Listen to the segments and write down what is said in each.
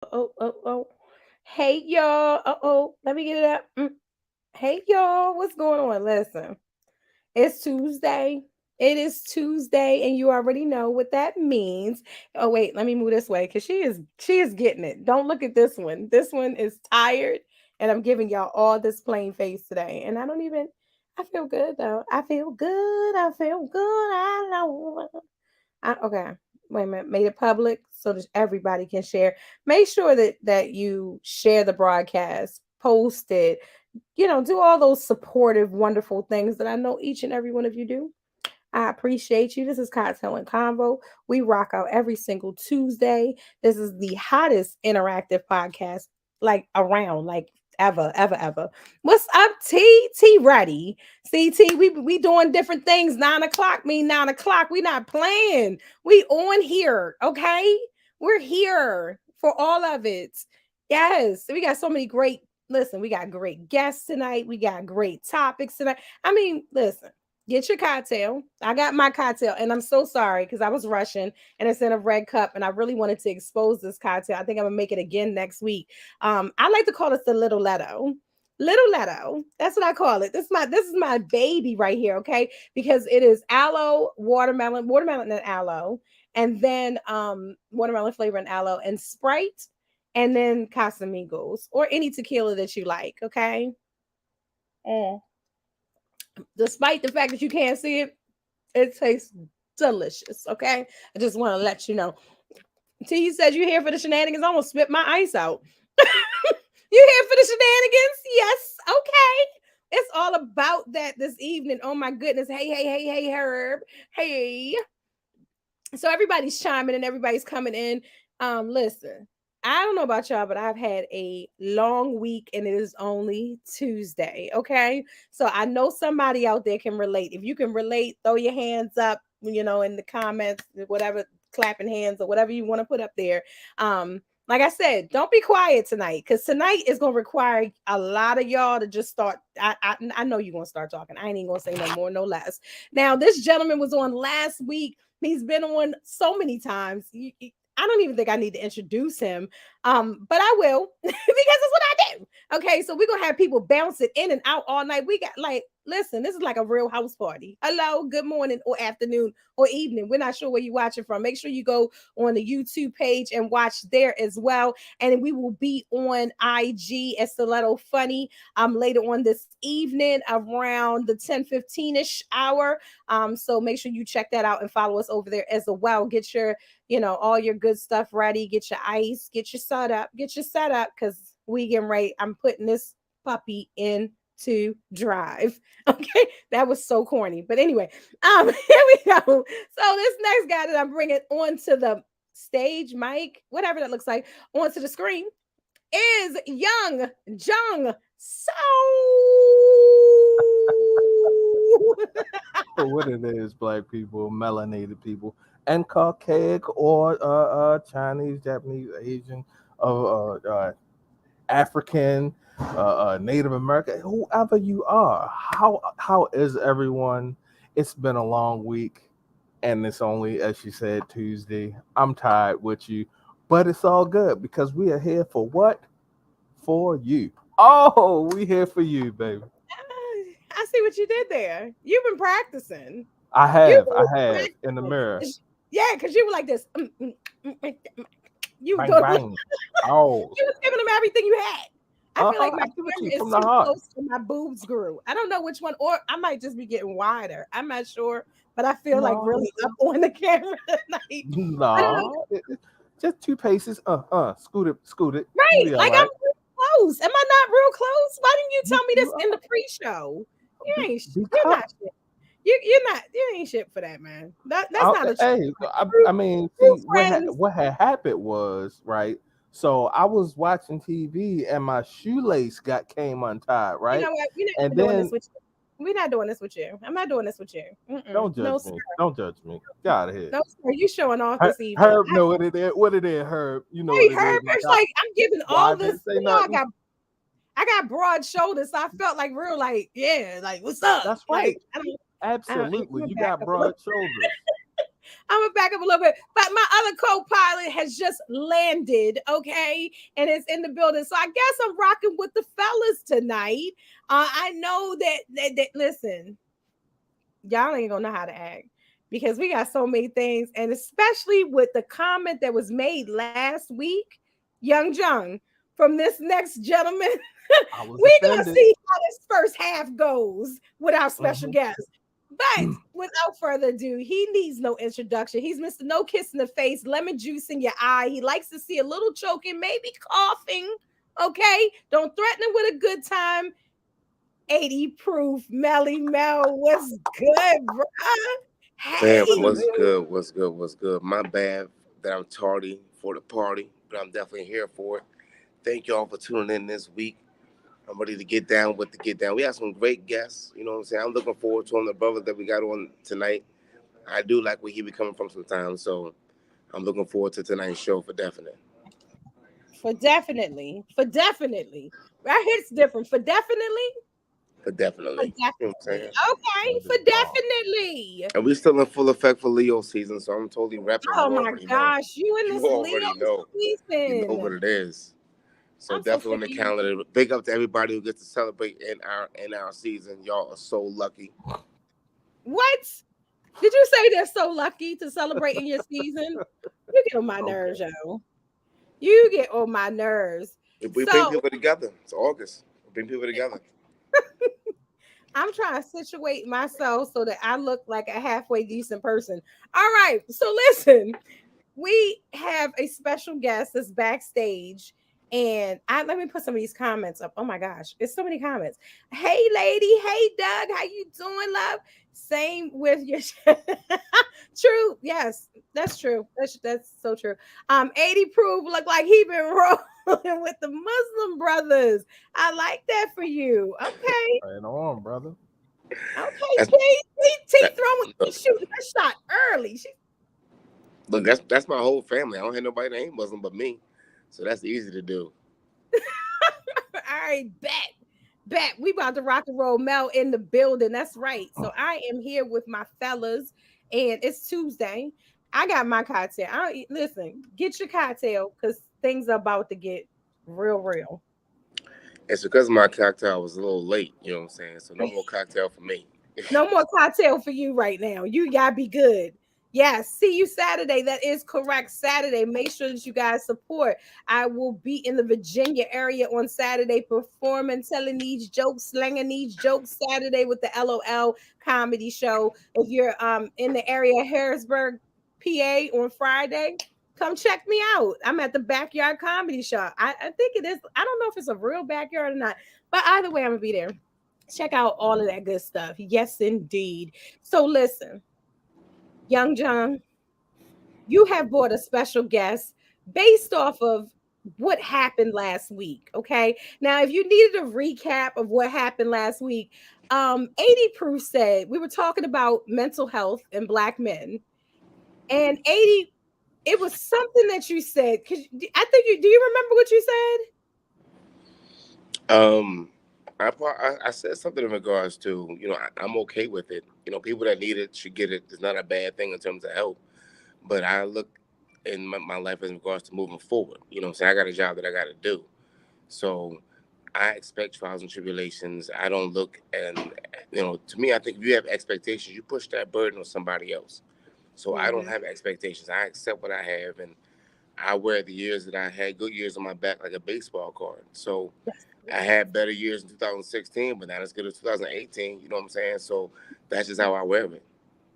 Oh. Hey, y'all. Let me get it up. Hey, y'all. What's going on? Listen, it's Tuesday. It is Tuesday, and you already know what that means. Oh, wait, let me move this way because she is getting it. Don't look at this one. This one is tired, and I'm giving y'all all this plain face today. And I feel good though. I feel good. I feel good. I know. Okay, wait a minute. Made it public so that everybody can share. Make sure that you share the broadcast, post it, do all those supportive, wonderful things that I know each and every one of you do. I appreciate you. This is Kocktailz Konvo. We rock out every single Tuesday. This is the hottest interactive podcast like around, like ever. What's up, T? T ready. See, T, we doing different things. 9 o'clock mean 9 o'clock. We not playing. We on here, okay? We're here for all of it. Yes, we got so many great. Listen, we got great guests tonight. We got great topics tonight. I mean, listen. Get your cocktail. I got my cocktail, and I'm so sorry because I was rushing and it's in a red cup, and I really wanted to expose this cocktail. I think I'm gonna make it again next week. I like to call this the Little Leto. Little Leto. That's what I call it. This is my baby right here, okay? Because it is aloe, watermelon and aloe, and then watermelon flavor and aloe and Sprite, and then Casamigos or any tequila that you like, okay? Mm. Despite the fact that you can't see it, it tastes delicious. Okay. I just want to let you know. T, you said you're here for the shenanigans. I almost spit my ice out. You here for the shenanigans? Yes. Okay. It's all about that this evening. Oh my goodness. Hey, Herb. Hey. So everybody's chiming and everybody's coming in. Listen, I don't know about y'all, but I've had a long week and it is only Tuesday. Okay. So I know somebody out there can relate. If you can relate, throw your hands up, in the comments, whatever, clapping hands or whatever you want to put up there. Like I said, don't be quiet tonight because tonight is going to require a lot of y'all to just start. I know you're going to start talking. I ain't even going to say no more, no less. Now, this gentleman was on last week. He's been on so many times. I don't even think I need to introduce him. But I will because it's what I do. Okay, so we're gonna have people bouncing in and out all night. We got listen, this is like a real house party. Hello, good morning or afternoon or evening. We're not sure where you're watching from. Make sure you go on the YouTube page and watch there as well. And we will be on IG at Stiletto Funny later on this evening around the 10:15-ish hour. So make sure you check that out and follow us over there as well. Get your all your good stuff ready. Get your ice, get your setup, because we getting ready. I'm putting this puppy in to drive. Okay, that was so corny. But anyway, here we go. So this next guy that I'm bringing onto the stage, mic, whatever that looks like, onto the screen is Young Jung So. What it is, black people, melanated people, and Caucasian or Chinese, Japanese, Asian, African, Native American, whoever you are. How is everyone? It's been a long week, and it's only, as she said, Tuesday. I'm tired with you, but it's all good because we are here for what? For you. Oh, we here for you, baby. I see what you did there. You've been practicing. You I were have in the mirror. practicing. Yeah, because you were like this. You were Bang doing. bang. Oh, You was giving them everything you had. I feel like my I give it to you camera from is the too heart. close to my boobs grew. I don't know which one, or I might just be getting wider. I'm not sure, but I feel like No, really up on the camera tonight. I don't know. no, just 2 paces. Scoot it. You'll Right. be all Like I'm right. real close. Am I not real close? Why didn't you tell me this You in are the pre-show? You ain't you're because not shit. You ain't shit for that, man. That's not a true, hey, true, I mean, true see friends. what had happened was right. So I was watching TV and my shoelace got came untied, You right, know what? We're and not doing this then with you. We're not doing this with you. I'm not doing this with you. don't No, judge sir. me. Don't judge me. Get out of here. No, sir. You showing off this evening. Herb, know what it is. What it is, Herb? You know what Hey, it is. Herb, Like it's like I'm giving why I all this. didn't say nothing. I got broad shoulders, so I felt like real, like what's up? That's Like right. I don't. Absolutely. I'm You back got up a little. broad shoulders. I'm gonna back up a little bit. But my other co-pilot has just landed, okay, and is in the building. So I guess I'm rocking with the fellas tonight. I know that listen, y'all ain't gonna know how to act because we got so many things, and especially with the comment that was made last week, Young Jung, from this next gentleman. I was We gonna offended. see how this first half goes with our special Mhm. guest. But without further ado, he needs no introduction. He's Mr. No Kiss in the Face, lemon juice in your eye. He likes to see a little choking, maybe coughing. Okay, don't threaten him with a good time. 80 proof Melly Mel. What's good, bro? Fam, Hey, what's good? What's good? What's good? My bad that I'm tardy for the party, but I'm definitely here for it. Thank y'all for tuning in this week. I'm ready to get down with the get down. We have some great guests. You know what I'm saying? I'm looking forward to them. The brother that we got on tonight. I do like where he be coming from sometimes, so I'm looking forward to tonight's show for definite. for definitely. Right here it's different. For For definitely. You know what I'm definitely. saying? Okay, That for is bomb. definitely. And we still in full effect for Leo season, so I'm totally repping. Oh You my already know. gosh, you in You this Leo already know. You know what season. it is. So I'm so definitely on sick the of you. calendar. Big up to everybody who gets to celebrate in our season. Y'all are so lucky. What? Did you say they're so lucky to celebrate in your season? You get on my Okay. nerves, yo. You get on my nerves. We bring So people together. It's August. We bring people together. I'm trying to situate myself so that I look like a halfway decent person. All right. So listen, we have a special guest that's backstage. And let me put some of these comments up. Oh my gosh, it's so many comments. Hey lady, hey Doug, how you doing, love? Same with your true. Yes, that's true. That's so true. 80 proof look like he been rolling with the Muslim brothers. I like that for you. Okay. Right on, brother. Okay, That's T that. throwing Look, shooting her shot early. She look, that's my whole family. I don't have nobody that ain't Muslim but me, so that's easy to do. all right, bet. We about to rock and roll. Mel in the building. That's right. So I am here with my fellas, and it's Tuesday. I got my cocktail. Listen, get your cocktail because things are about to get real. It's because my cocktail was a little late. You know what I'm saying? So no more cocktail for me. No more cocktail for you right now. You gotta be good. Yes, see you Saturday. That is correct. Saturday. Make sure that you guys support. I will be in the Virginia area on Saturday performing, telling these jokes, slinging these jokes Saturday with the LOL comedy show. If you're in the area, Harrisburg, PA on Friday, come check me out. I'm at the Backyard Comedy Show. I think it is. I don't know if it's a real backyard or not, but either way, I'm gonna be there. Check out all of that good stuff. Yes, indeed. So listen, Young John, you have brought a special guest based off of what happened last week. Okay. Now, if you needed a recap of what happened last week, 80 Proof said we were talking about mental health in black men. And 80, it was something that you said. Cause I think you do you remember what you said? Um, I said something in regards to I'm okay with it. People that need it should get it. It's not a bad thing in terms of health. But I look in my life in regards to moving forward. You know what I'm saying? I got a job that I got to do. So I expect trials and tribulations. I don't look and, to me, I think if you have expectations, you push that burden on somebody else. So I don't Mhm. have expectations. I accept what I have and I wear the years that I had good years on my back like a baseball card. So Yes. I had better years in 2016, but not as good as 2018. You know what I'm saying? So that's just how I wear it.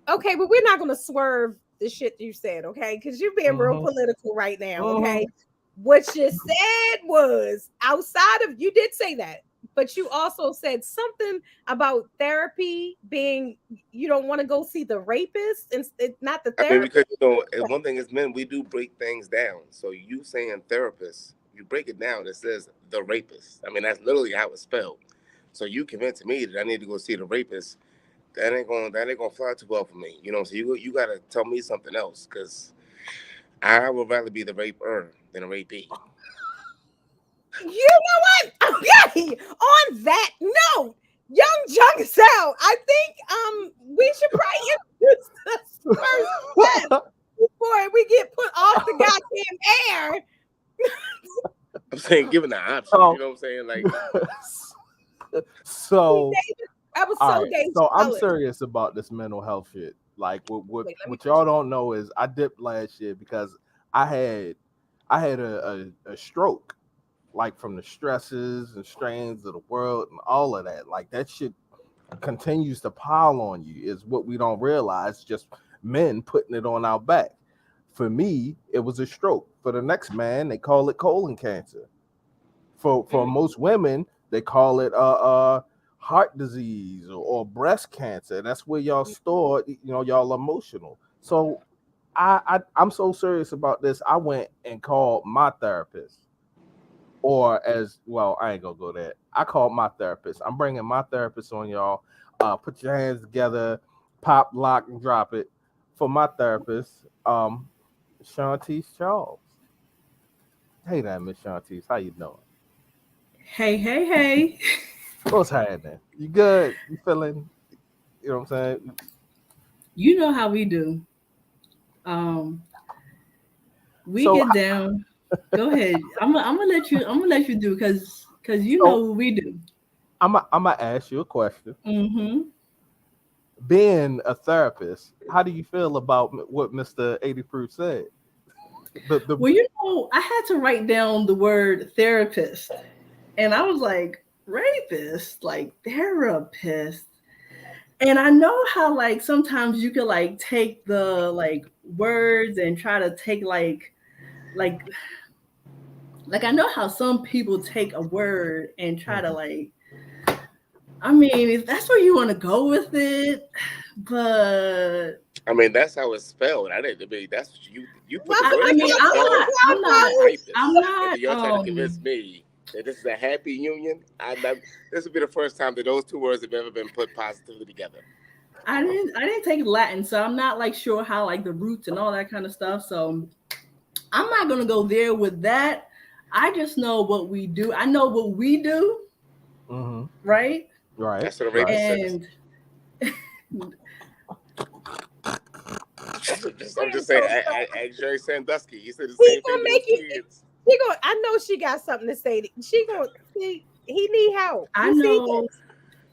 Okay, but we're not gonna swerve the shit you said, okay? Because you're being real Mm-hmm. political right now, okay? Mm-hmm. What you said was outside of you did say that, but you also said something about therapy being you don't want to go see the rapist and not the I mean, therapist. because and one thing is, men, we do break things down. So you saying therapist, you break it down. It says the rapist. I mean, that's literally how it's spelled. So you convincing me that I need to go see the rapist. That ain't gonna fly too well for me. So you gotta tell me something else because I would rather be the raper than a rapee. You know what? Okay. On that note, Young Jung Sound, I think we should probably It's the first step before we get put off the goddamn air. I'm saying, given the option, So- you know what I'm saying? Like, So, I was all so right. Dave's So I'm jealous. serious about this mental health shit. Like, what Wait, let me what put y'all don't know is I dipped last year because I had a stroke, like from the stresses and strains of the world and all of that. Like that shit continues to pile on you is what we don't realize. Just men putting it on our back. For me, it was a stroke. For the next man, they call it colon cancer. For most women, they call it heart disease or breast cancer. That's where y'all store, y'all emotional. So I'm so serious about this. I went and called my therapist. Or as well, I ain't gonna go there. I called my therapist. I'm bringing my therapist on y'all. Put your hands together, pop, lock, and drop it for my therapist, Shantice Charles. Hey there, Miss Shantice. How you doing? Hey. What's happening? You good? You feeling? You know what I'm saying? You know how we do. Um, we So, get down. Go ahead. I'm gonna let you. I'm gonna let you do because you So- know what we do. I'm gonna ask you a question. Mm-hmm. Being a therapist, how do you feel about what Mr. 80 Proof said? Well, you know, I had to write down the word therapist, and I was like, rapist, like therapist. And I know how like sometimes you could like take the like words and try to take like I know how some people take a word and try to like, I mean, if that's where you want to go with it, but I mean, that's how it's spelled. I mean, that's what you put Well, the word I mean, spelled rapist. I'm And not, then y'all trying to convince me that this is a happy union. This would be the first time that those two words have ever been put positively together. I didn't take Latin, so I'm not like sure how like the roots and all that kind of stuff. So I'm not gonna go there with that. I just know what we do. I know what we do, right? Right. That's what a rapist says. And I'm just saying, Jerry Sandusky, he said the He same gonna thing to make his you. kids. She gonna. I know she got something to say. She gonna see. He need help. I You see know this?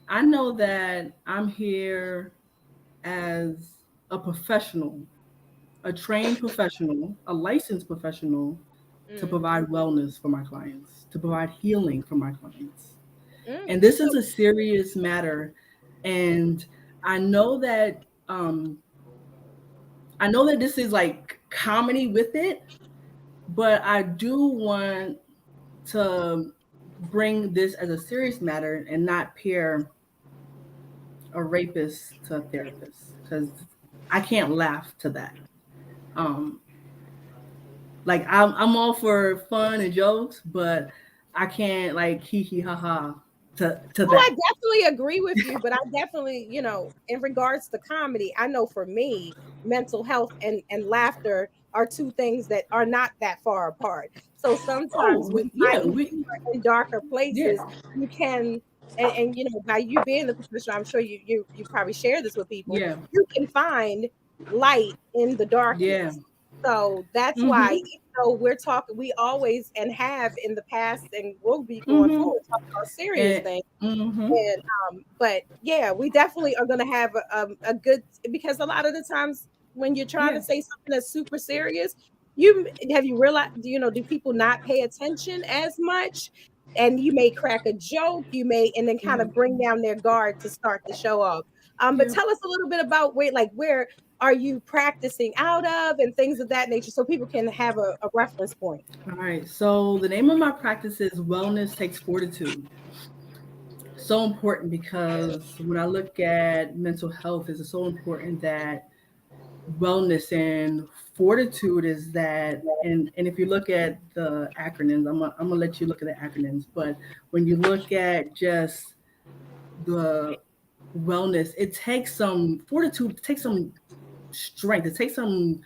I know that I'm here as a professional, a trained professional, a licensed professional to provide wellness for my clients, to provide healing for my clients. And this is a serious matter. And I know that this is like comedy with it, but I do want to bring this as a serious matter and not pair a rapist to a therapist because I can't laugh to that. Um, like I'm all for fun and jokes, but I can't like hee hee ha ha to Oh, that. I definitely agree with you, but I definitely, in regards to comedy, I know for me, mental health and laughter are two things that are not that far apart. So sometimes Oh when yeah, fighting in darker yeah, places, you can, and by you being the professional, I'm sure you probably share this with people. yeah, You can find light in the yeah. darkness. So that's why, Mm-hmm. even though we're talking, we always and have in the past and will be going Mm-hmm. forward talking about serious And things. mm-hmm. And but yeah, we definitely are going to have a good, because a lot of the times when you're trying Yeah. to say something that's super serious, you realized, do people not pay attention as much? And you may crack a joke, and then kind of bring down their guard to start the show off. But Yeah. tell us a little bit about where are you practicing out of and things of that nature, so people can have a reference point. All right. So the name of my practice is Wellness Takes Fortitude. So important because when I look at mental health, it's so important that wellness and fortitude is that. And if you look at the acronyms, I'm gonna let you look at the acronyms, but when you look at just the wellness, it takes some fortitude, it takes some strength, it takes some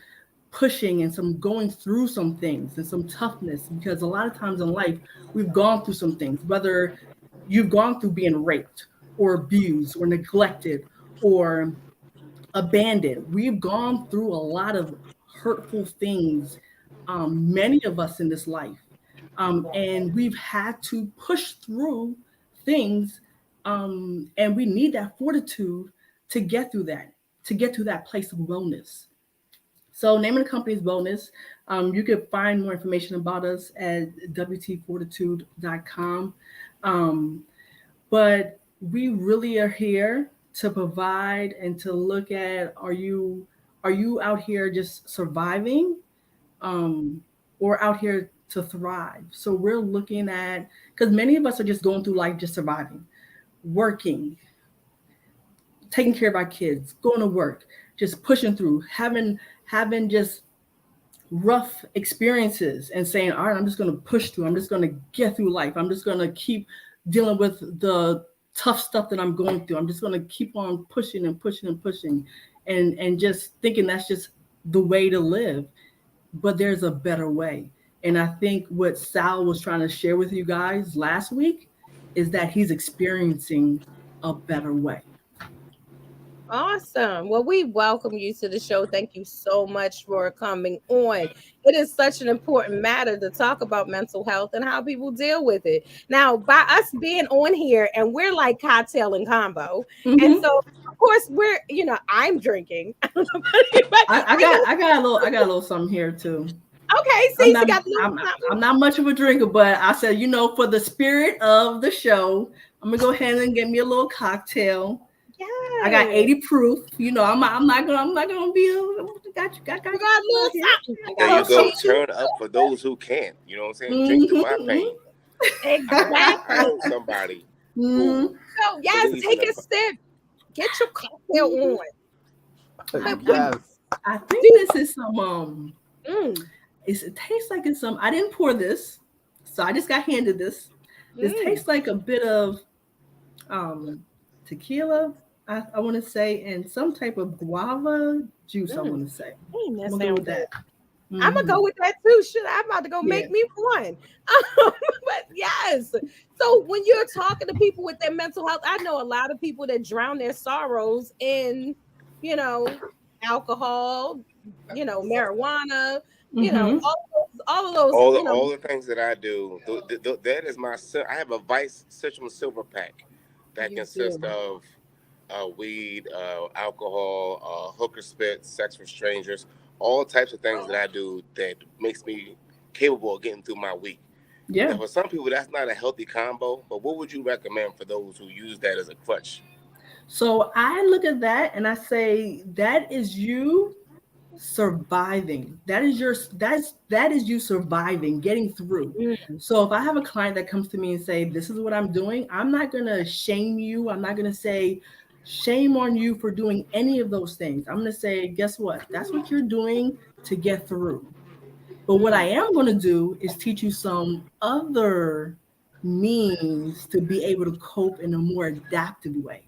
pushing and some going through some things and some toughness, because a lot of times in life we've gone through some things, whether you've gone through being raped or abused or neglected or abandoned. We've gone through a lot of hurtful things, many of us in this life. And we've had to push through things, and we need that fortitude to get through that, to get to that place of wellness. So, name of the company is Wellness. You can find more information about us at wtfortitude.com. Um, but we really are here to provide and to look at, are you out here just surviving, um, or out here to thrive? So we're looking at, because many of us are just going through life just surviving, working, taking care of our kids, going to work, just pushing through, having just rough experiences and saying, all right, I'm just going to push through. I'm just going to get through life. I'm just going to keep dealing with the tough stuff that I'm going through. I'm just going to keep on pushing and pushing and pushing, and just thinking that's just the way to live. But there's a better way. And I think what Sal was trying to share with you guys last week is that he's experiencing a better way. Awesome. Well, we welcome you to the show. Thank you so much for coming on. It is such an important matter to talk about mental health and how people deal with it. Now, by us being on here, and we're like cocktail and combo, and Mm-hmm. so of course we're, I'm drinking. I don't know about you, but I got a little something here too. okay, I'm see, so not got a little I'm something. I'm not much of a drinker, but I said, for the spirit of the show, I'm gonna go ahead and get me a little cocktail. I got Yes. 80 proof. I'm not gonna be got You you got a out little here. something. I There got a you little go. something Okay. too. Turn up for those who can't. You know what I'm saying? Drink through my Mm-hmm, pain. I Exactly. know somebody who mm-hmm. So yes, believes in take the. a sip. Get your cocktail Mm-hmm. on. I, But I Yes. I think do this is some mm, it tastes like it's some. I didn't pour this, so I just got handed this. This mm, tastes like a bit of um tequila, I want to say, and some type of guava juice, I mm. want to say. That I'm gonna go sounds with good. that. I'm gonna Hmm. go with that too. Shit, I'm about to go Yeah. make me one. But yes. So when you're talking to people with their mental health, I know a lot of people that drown their sorrows in, you know, alcohol, marijuana, Hmm. all of those, All the things that I do, that is my. I have a Vice Citron Silver pack that you consists do. of weed, alcohol, hooker spit, sex with strangers, all types of things that I do that makes me capable of getting through my week. Yeah. Now, for some people, that's not a healthy combo. But what would you recommend for those who use that as a crutch? So I look at that and I say that is you surviving. That is you surviving, getting through. Mm, So if I have a client that comes to me and say, this is what I'm doing, I'm not gonna shame you. I'm not gonna say shame on you for doing any of those things. I'm gonna say, guess what? That's what you're doing to get through. But what I mm, am gonna do is teach you some other means to be able to cope in a more adaptive way.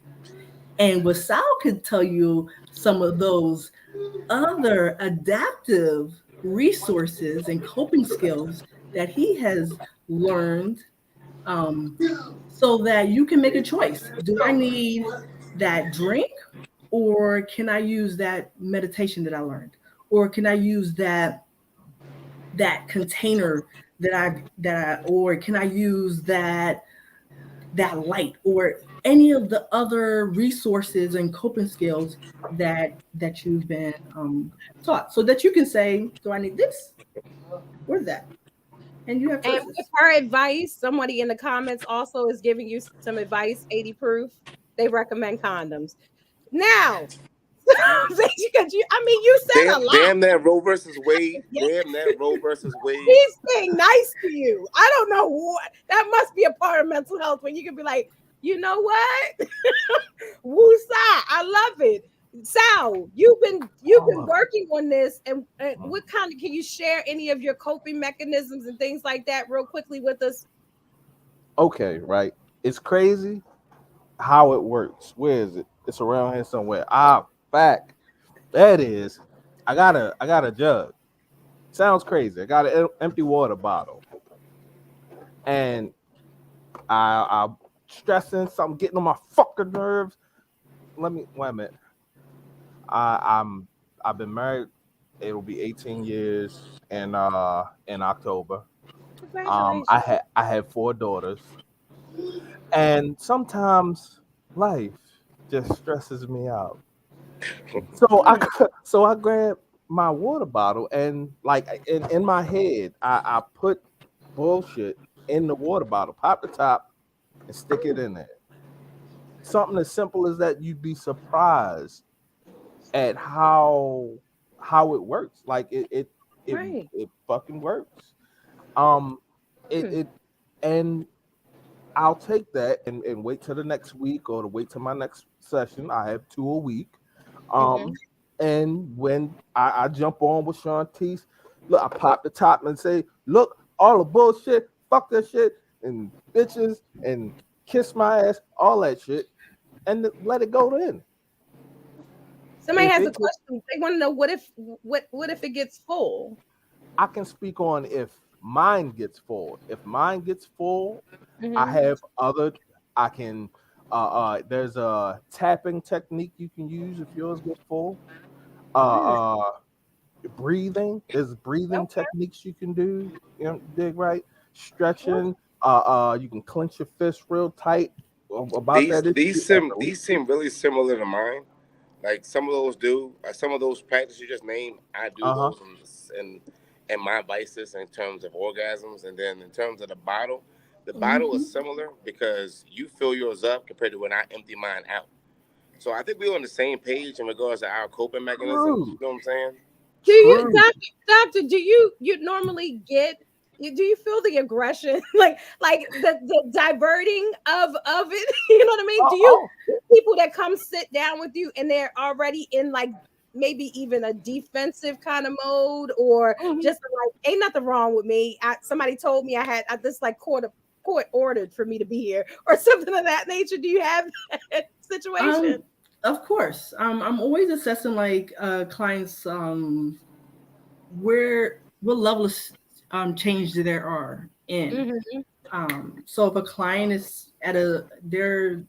And what Sal could tell you some of those other adaptive resources and coping skills that he has learned, um, so that you can make a choice. Do I need that drink, or can I use that meditation that I learned? Or can I use that container or can I use that light, or any of the other resources and coping skills that you've been taught, so that you can say, do I need this or that? And you have And with choices. her advice, somebody in the comments also is giving you some advice, 80 proof. They recommend condoms. Now, because you said a Damn, lot. damn that Roe versus Wade. Yeah, Damn that Roe versus Wade. he's being nice to you. I don't know what that must be a part of mental health when you can be like, you know what? Woosah. I love it. Sal, you've been working on this, and what kind of can you share any of your coping mechanisms and things like that real quickly with us? Okay, right. It's crazy how it works. Where is it? It's around here somewhere. Back. That is. I got a jug. Sounds crazy. I got an empty water bottle, and I'm stressing something, getting on my fucking nerves. Let me wait a minute. I've been married. It'll be 18 years in October. Congratulations. I had four daughters, and sometimes life just stresses me out. So I Mm, so I grabbed my water bottle and like in my head I put bullshit in the water bottle, pop the top, and stick it in there. Something as simple as that, you'd be surprised at how it works. Like it right. it fucking works. Um, Mm, it and I'll take that and wait till the next week or to wait till my next session. I have two a week. mm-hmm. Um, and when I jump on with Shantice, look, I pop the top and say, look, all the bullshit, fuck that shit, and bitches, and kiss my ass, all that shit, and let it go in. Somebody If has a it get, question. They want to know what if it gets full? I can speak on if mine gets full. If mine gets full, I Mm-hmm. have other. I can. There's a tapping technique you can use if yours get full. Mm, Uh, uh, breathing. There's breathing okay. techniques you can do. You know, dig right. Well, Stretching. You can clench your fist real tight about These that these issue and seem release these it. seem really similar to mine. Like some of those do, some of those practices you just named, I do Uh huh. those in my vices in terms of orgasms, and then in terms of the bottle is Mhm. similar because you fill yours up compared to when I empty mine out. So I think we're on the same page in regards to our coping mechanisms. You True. know what I'm saying? do you, True. doctor? Do you normally get? Do you feel the aggression, like the diverting of it? You know what I mean? Do you Oh. people that come sit down with you and they're already in like maybe even a defensive kind of mode, or Oh. just like ain't nothing wrong with me? Somebody told me I this like court ordered for me to be here or something of that nature. Do you have that situation? Um, of course. I'm always assessing like clients where what level of change there are in. Hmm. So if a client is at their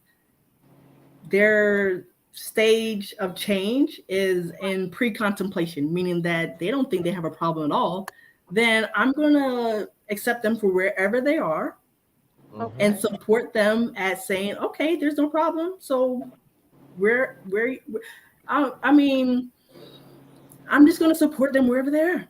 stage of change is in pre-contemplation, meaning that they don't think they have a problem at all, then I'm gonna accept them for wherever they are Mm-hmm. and Okay. support them at saying, okay, there's no problem. So where I mean, I'm just gonna support them wherever they are.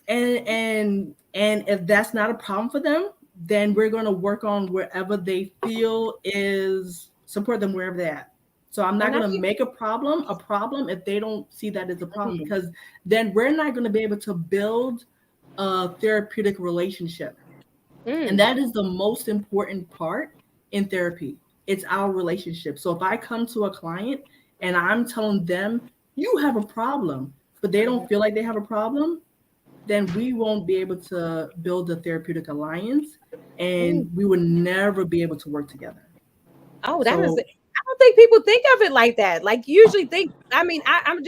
And if that's not a problem for them, then we're gonna work on wherever they feel is support them wherever they're at. So I'm not And I gonna think make a problem if they don't see that as a problem, mhm, because then we're not gonna be able to build a therapeutic relationship. And mm, that is the most important part in therapy. It's our relationship. So if I come to a client and I'm telling them, you have a problem, but they don't mhm, feel like they have a problem, then we won't be able to build a therapeutic alliance mm. and we would never be able to work together. Oh, that is So it. I don't think people think of it like that. Like usually think, I mean, I'm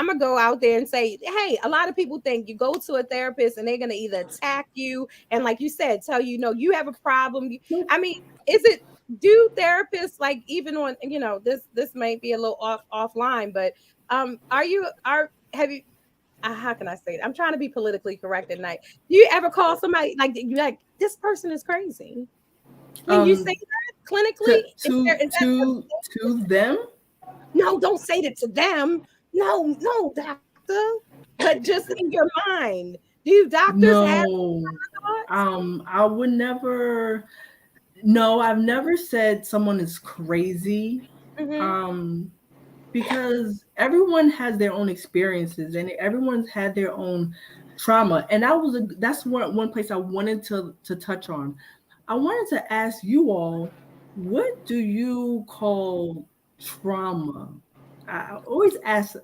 gonna go out there and say, hey, a lot of people think you go to a therapist and they're gonna either attack you and like you said, tell you no, you have a problem. I mean, is it do therapists like even on this might be a little offline, but are have you how can I say it? I'm trying to be politically correct at night. Do you ever call somebody like you like this person is crazy? Can you say um that clinically? Is that to them, no, don't say that to them. No, no, doctor. But just in your mind, do doctors have no. thoughts? I would never, no, I've never said someone is crazy. Mm-hmm. Um because everyone has their own experiences and everyone's had their own trauma, and that's one place I wanted to touch on. I wanted to ask you all, what do you call trauma? I always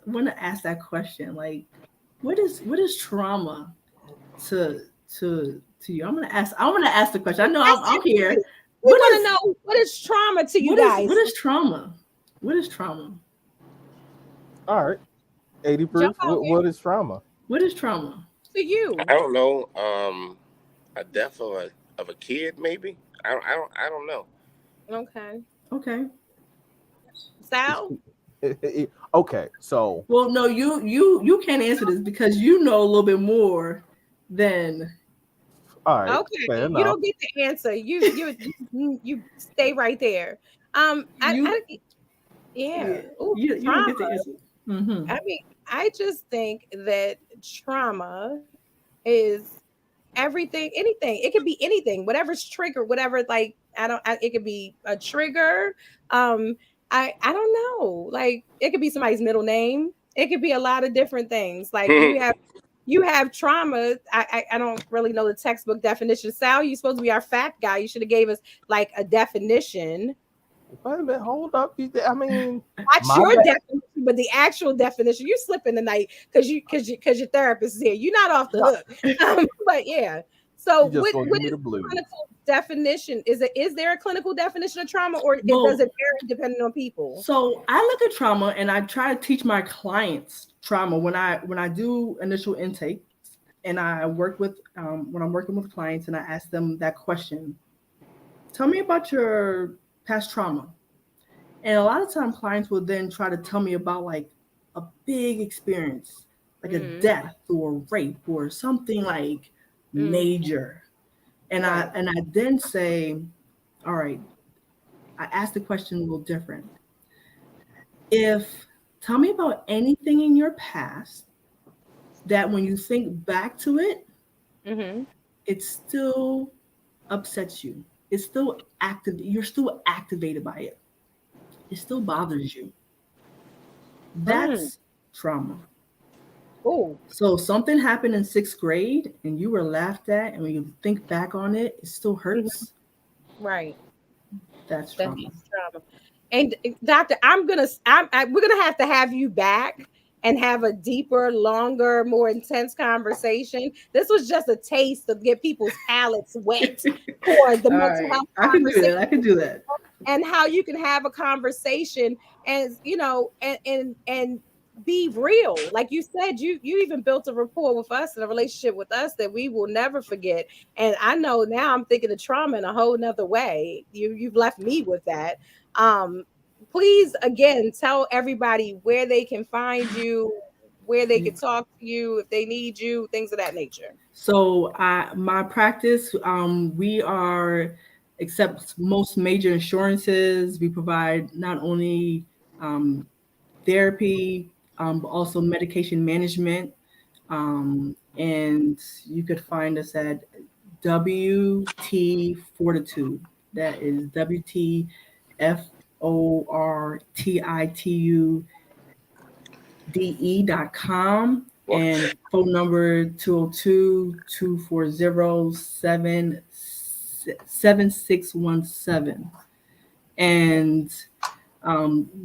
want to ask that question, like what is trauma to to you? I want to ask the question. I know That's I'm here. everybody. We what want to is know what is trauma to you what is guys. what is trauma? What is trauma? All right. 80 Jump proof. out What is trauma? What is trauma? to you. I don't know. A death of a kid, maybe. I don't know. Okay. Okay. It's Sal? Okay, so Well, no, you can't answer this because you know a little bit more than all right, fair Okay, you enough. don't get the answer. You stay right there. you. Yeah. Yeah, Ooh, you don't trauma. get the answer. Mm-hmm. I mean, I just think that trauma is everything, anything. It could be anything, whatever's triggered, whatever. Like it could be a trigger. I don't know. Like it could be somebody's middle name. It could be a lot of different things. Like you have trauma. I don't really know the textbook definition. Sal, you supposed to be our fact guy. You should have gave us like a definition. Wait a minute, hold up. I mean, Not my your bad. definition, but the actual definition. You slipping tonight because your therapist is here. You're not off the No, hook. But yeah. So you just gonna what give me is the the blues. clinical definition? Is there a clinical definition of trauma, or does Well, it vary depending on people? so I look at trauma and I try to teach my clients trauma when I do initial intake and I work with when I'm working with clients and I ask them that question. Tell me about your past trauma. And a lot of time clients will then try to tell me about like a big experience, like a Mm, death or rape or something like mm, major. right. And I then say, all right, I ask the question a little different. If tell me about anything in your past that when you think back to it, Mm-hmm. it still upsets you. It's still active. You're still activated by it. It still bothers you. Mm. That's trauma. Oh, So something happened in sixth grade and you were laughed at, and when you think back on it, it still mhm, hurts. right. That's That's trauma. trauma. And doctor, we're gonna have to have you back and have a deeper, longer, more intense conversation. This was just a taste to get people's palates wet for the All mental right. health I can do conversation that. I can do that. and how you can have a conversation and and be real. Like you said, you even built a rapport with us and a relationship with us that we will never forget. And I know now I'm thinking of trauma in a whole nother way. You've left me with that. um Please again tell everybody where they can find you, where they can talk to you if they need you, things of that nature. So I my practice, we are accept most major insurances. We provide not only um, therapy, but also medication management. And you could find us at WT Fortitude. That is WTFortitude.com Well, and phone number 202-240-7617. And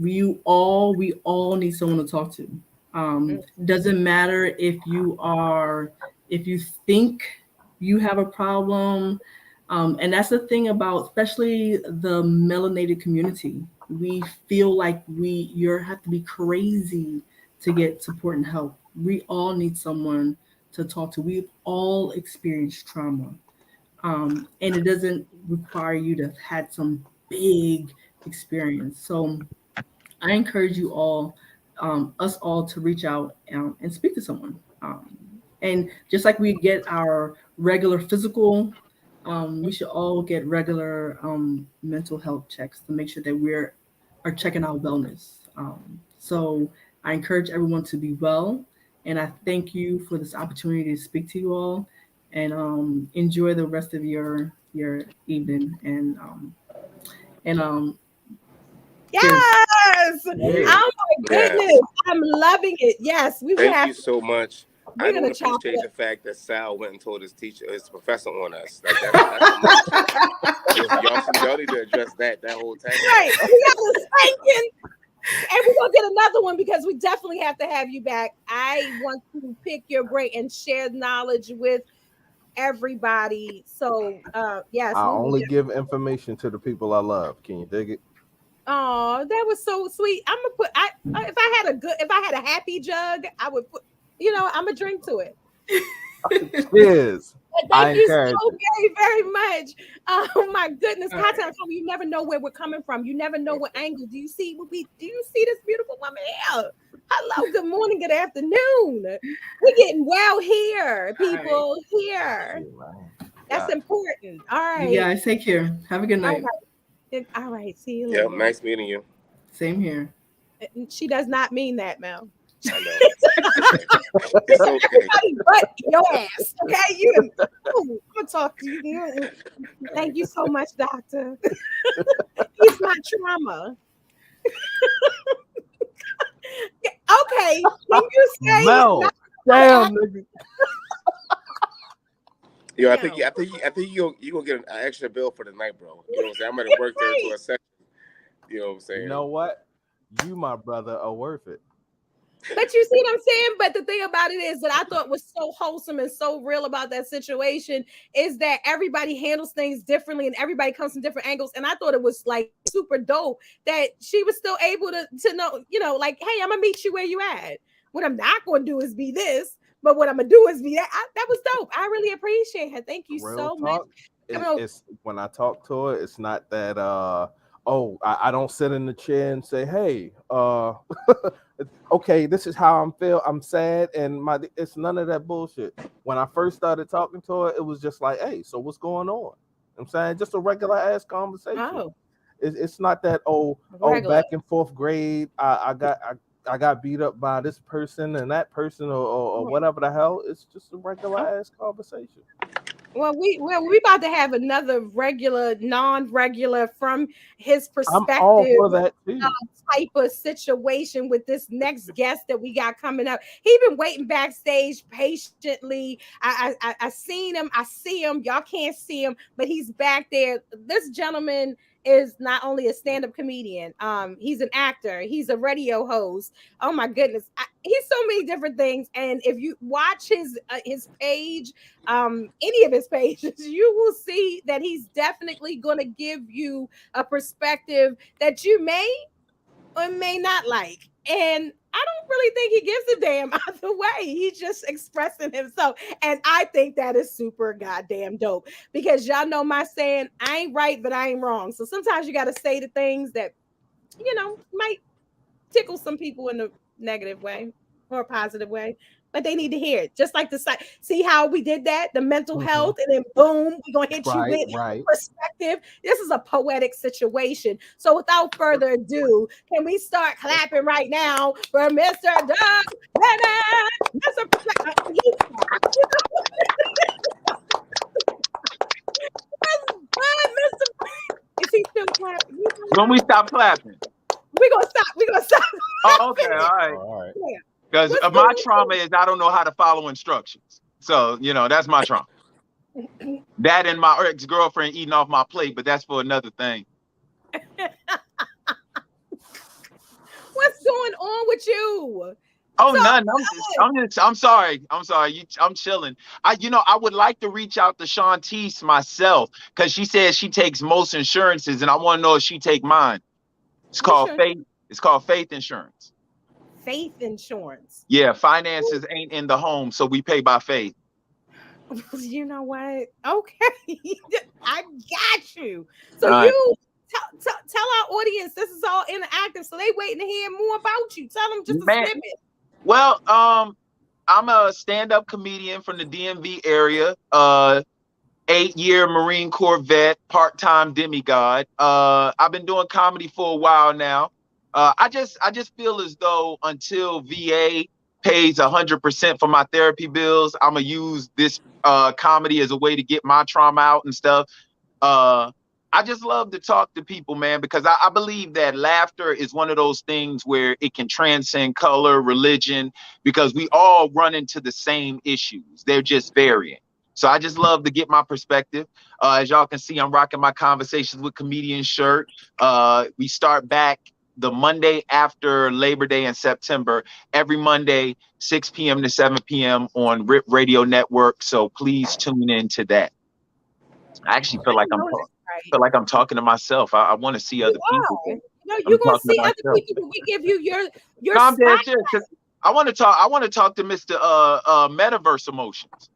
we all need someone to talk to. Mm, Doesn't matter if you think you have a problem. And that's the thing about especially the melanated community. We feel like you have to be crazy to get support and help. We all need someone to talk to. We've all experienced trauma. And it doesn't require you to have had some big experience. So I encourage you all, us all, to reach out and speak to someone. And just like we get our regular physical, we should all get regular mental health checks to make sure that are checking our wellness. So I encourage everyone to be well, and I thank you for this opportunity to speak to you all, and enjoy the rest of your evening. And cheers. yes. Yeah. Oh my yes. goodness, I'm loving it. Yes, we will Thank have you so much. I we're don't gonna chop appreciate it the up. fact that Sal went and told his teacher, his professor on us. Like that's some other shit. Y'all need to address that whole Right. tagline. We got a spanking. And we're gonna get another one because we definitely have to have you back. I want to pick your brain and share knowledge with everybody. So yes, I we will. only give information to the people I love. Can you dig it? Oh, that was so sweet. I'm gonna put if I had a happy jug, I would put I'm gonna drink to it. Cheers. Thank you encourage so it. very, very much. Oh my goodness, All Cocktail right. Konvo, you never know where we're coming from. You never know what angle. Do you see this beautiful woman here? Hello, good morning, good afternoon. We're getting well here, All right. people here. Yeah, man. That's Yeah. important. All You right. guys take care. Have a good All night. right. All right. See you Yeah, later. nice meeting you. Same here. She does not mean that, Mel. I know. It's okay. Everybody but your ass. Okay. I'm gonna talk to you. Thank you so much, doctor. He's my trauma. Okay. Can you say Mel, damn, nigga. Yo, now? I think you gonna get an extra bill for the night, bro. You know what I'm saying? I'm gonna work there to Right. a section. You know what I'm You saying? know what? You, my brother, are worth it. But you see what I'm saying? But the thing about it is that I thought was so wholesome and so real about that situation is that everybody handles things differently and everybody comes from different angles. And I thought it was like super dope that she was still able to know, like, hey, I'm gonna meet you where you at. What I'm not gonna do is be this, but what I'm gonna do is be that. That was dope. I really appreciate her. Thank you Real so much. talk. It's when I talk to her, it's not that I don't sit in the chair and say, hey, okay, this is how I'm sad, and it's none of that bullshit. When I first started talking to her, it was just like, hey, so what's going on? I'm saying just a regular ass conversation. Oh, It's not that regular. back in fourth grade I got beat up by this person and that person or whatever the hell. It's just a regular ass conversation. Well, we about to have another regular, non-regular from his I'm all perspective for that too. type of situation with this next guest that we got coming up. He been waiting backstage patiently. I seen him. I see him. Y'all can't see him, but he's back there. This gentleman is not only a stand-up comedian. He's an actor. He's a radio host. Oh my goodness, he's so many different things. And if you watch his page, any of his pages, you will see that he's definitely going to give you a perspective that you may or may not like. And I don't really think he gives a damn either way. He's just expressing himself. And I think that is super goddamn dope because y'all know my saying, I ain't right, but I ain't wrong. So sometimes you got to say the things that, might tickle some people in a negative way or a positive way, but they need to hear it. Just like the site. See how we did that? The mental health, and then boom, we're gonna hit you with Right. perspective. This is a poetic situation. So without further ado, can we start clapping right now for Mr. Doug Bennett? Is he still clapping? When we stop clapping. We're gonna stop. Oh, okay, all right. All right. Yeah. Because my trauma is I don't know how to follow instructions. So, that's my trauma. That and my ex-girlfriend eating off my plate, but that's for another thing. What's going on with you? Oh, none. I'm sorry. I'm chilling. I would like to reach out to Shantice myself because she says she takes most insurances, and I want to know if she take mine. It's called Faith. It's called Faith Insurance. Faith insurance. Yeah, finances ain't in the home, so we pay by faith. You know what? Okay, I got you. So all you tell our audience this is all interactive, so they waiting to hear more about you. Tell them just a snippet. Well, I'm a stand-up comedian from the DMV area. 8-year Marine Corps vet, part-time demigod. I've been doing comedy for a while now. I just feel as though until VA pays 100% for my therapy bills, I'm gonna use this comedy as a way to get my trauma out and stuff. I just love to talk to people, man, because I believe that laughter is one of those things where it can transcend color, religion, because we all run into the same issues. They're just varying. So I just love to get my perspective. As y'all can see, I'm rocking my Conversations with Comedian shirt. We start back the Monday after Labor Day in September, every Monday, 6 p.m. to 7 p.m. on RIP Radio Network. So please tune in to that. I actually feel like I'm talking to myself. I want to see other people. No, you're gonna see other people. We give you your no, I'm dead serious, 'cause I want to talk to Mr. Metaverse Emotions.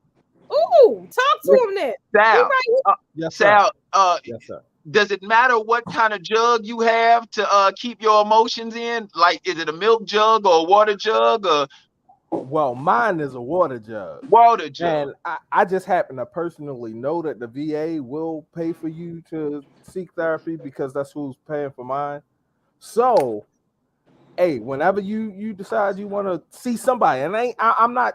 Ooh, talk to him then. He Sal, right Yes, sir. Sal, Yes, sir. does it matter what kind of jug you have to keep your emotions in? Like, is it a milk jug or a water jug or Well, mine is a water jug. water jug? And I just happen to personally know that the VA will pay for you to seek therapy because that's who's paying for mine. So, hey, whenever you decide you want to see somebody, and I'm not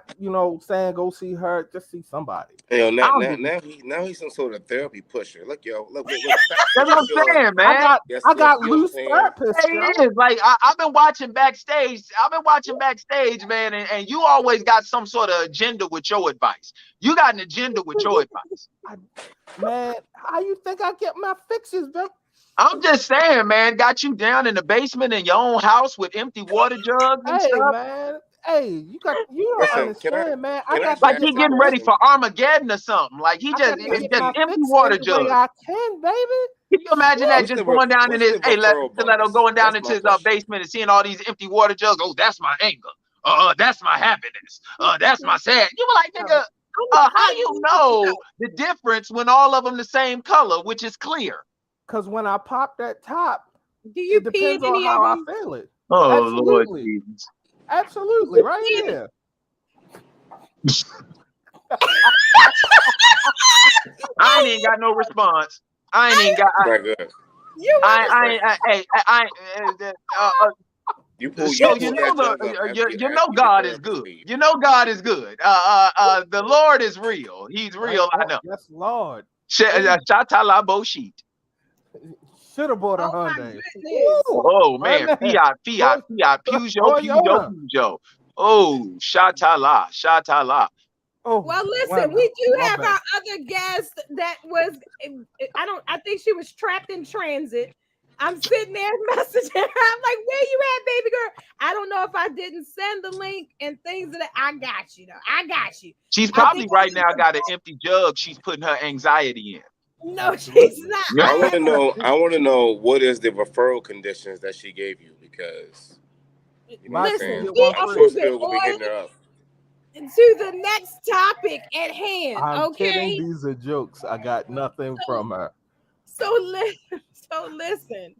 saying go see her, just see somebody. Yo, I now, don't now, give a now he's some sort of therapy pusher. Look, yo, look. Stop That's what what you're I'm doing. saying, I man. got Yes, I yes, got you know what I'm loose saying. therapists, It yo. is like I've been watching backstage. I've been watching backstage, man, and you always got some sort of agenda with your advice. You got an agenda with your advice. Man, how you think I get my fixes, bro? I'm just saying, man, got you down in the basement in your own house with empty water jugs and Hey, stuff. man. Hey, you don't Listen, understand, man. I can I got just to Like ask get he this my getting ready question? for Armageddon or something. Like he I just got to it's get just my empty fix water any way jugs. I can, baby. Can you imagine that What's just the going down in what's his the referral Stiletto bonus? going down That's into my his question. basement and seeing all these empty water jugs? Oh, that's my anger. That's my happiness. That's my sad. You were like, nigga, how I you need to know know. the difference when all of them the same color, which is clear? Because when I pop that top, Do you it pee in depends on any of how I them? feel it. Oh Lord Absolutely. Jesus. Absolutely. Right here. I ain't even got no response. I ain't even got. It's not good. You It's not. You pull So you pull know that jug up you after know you get God is therapist good. feed. You know God is good. The Lord is real. He's Right. real. I Oh, know. yes, Lord. Hey, Shatala Boshit. should have bought a oh my Hyundai. goodness. Oh man, Burnett. Fiat, Toy- Toyota. Peugeot. Oh, Shatala. Oh, Well, listen, well, we do my have bad. our other guest that was I think she was trapped in transit. I'm sitting there messaging her. I'm like, where you at, baby girl? I don't know if I didn't send the link and things that I got you though. I got you. She's I think probably right now got an empty jug she's putting her anxiety in. no, she's Absolutely. not. Yeah. I I want to have her know. I want to know what is the referral conditions that she gave you because you know what Buy I'm two, saying. listen, get we one are I'm sure free. moving Spill gonna be hitting on her up. to the next topic at hand. I'm kidding. Okay. These are jokes. I got nothing So from her. So, listen.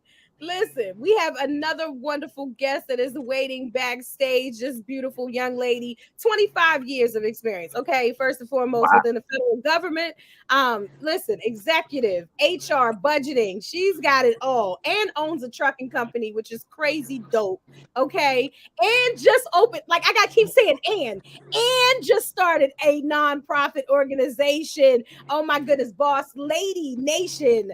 We have another wonderful guest that is waiting backstage. This beautiful young lady, 25 years of experience. Okay, first and foremost Wow. within the federal government. Listen, executive, HR, budgeting. She's got it all, and owns a trucking company, which is crazy dope. Okay, and just opened. Like I gotta keep saying, and just started a nonprofit organization. Oh my goodness, Boss Lady Nation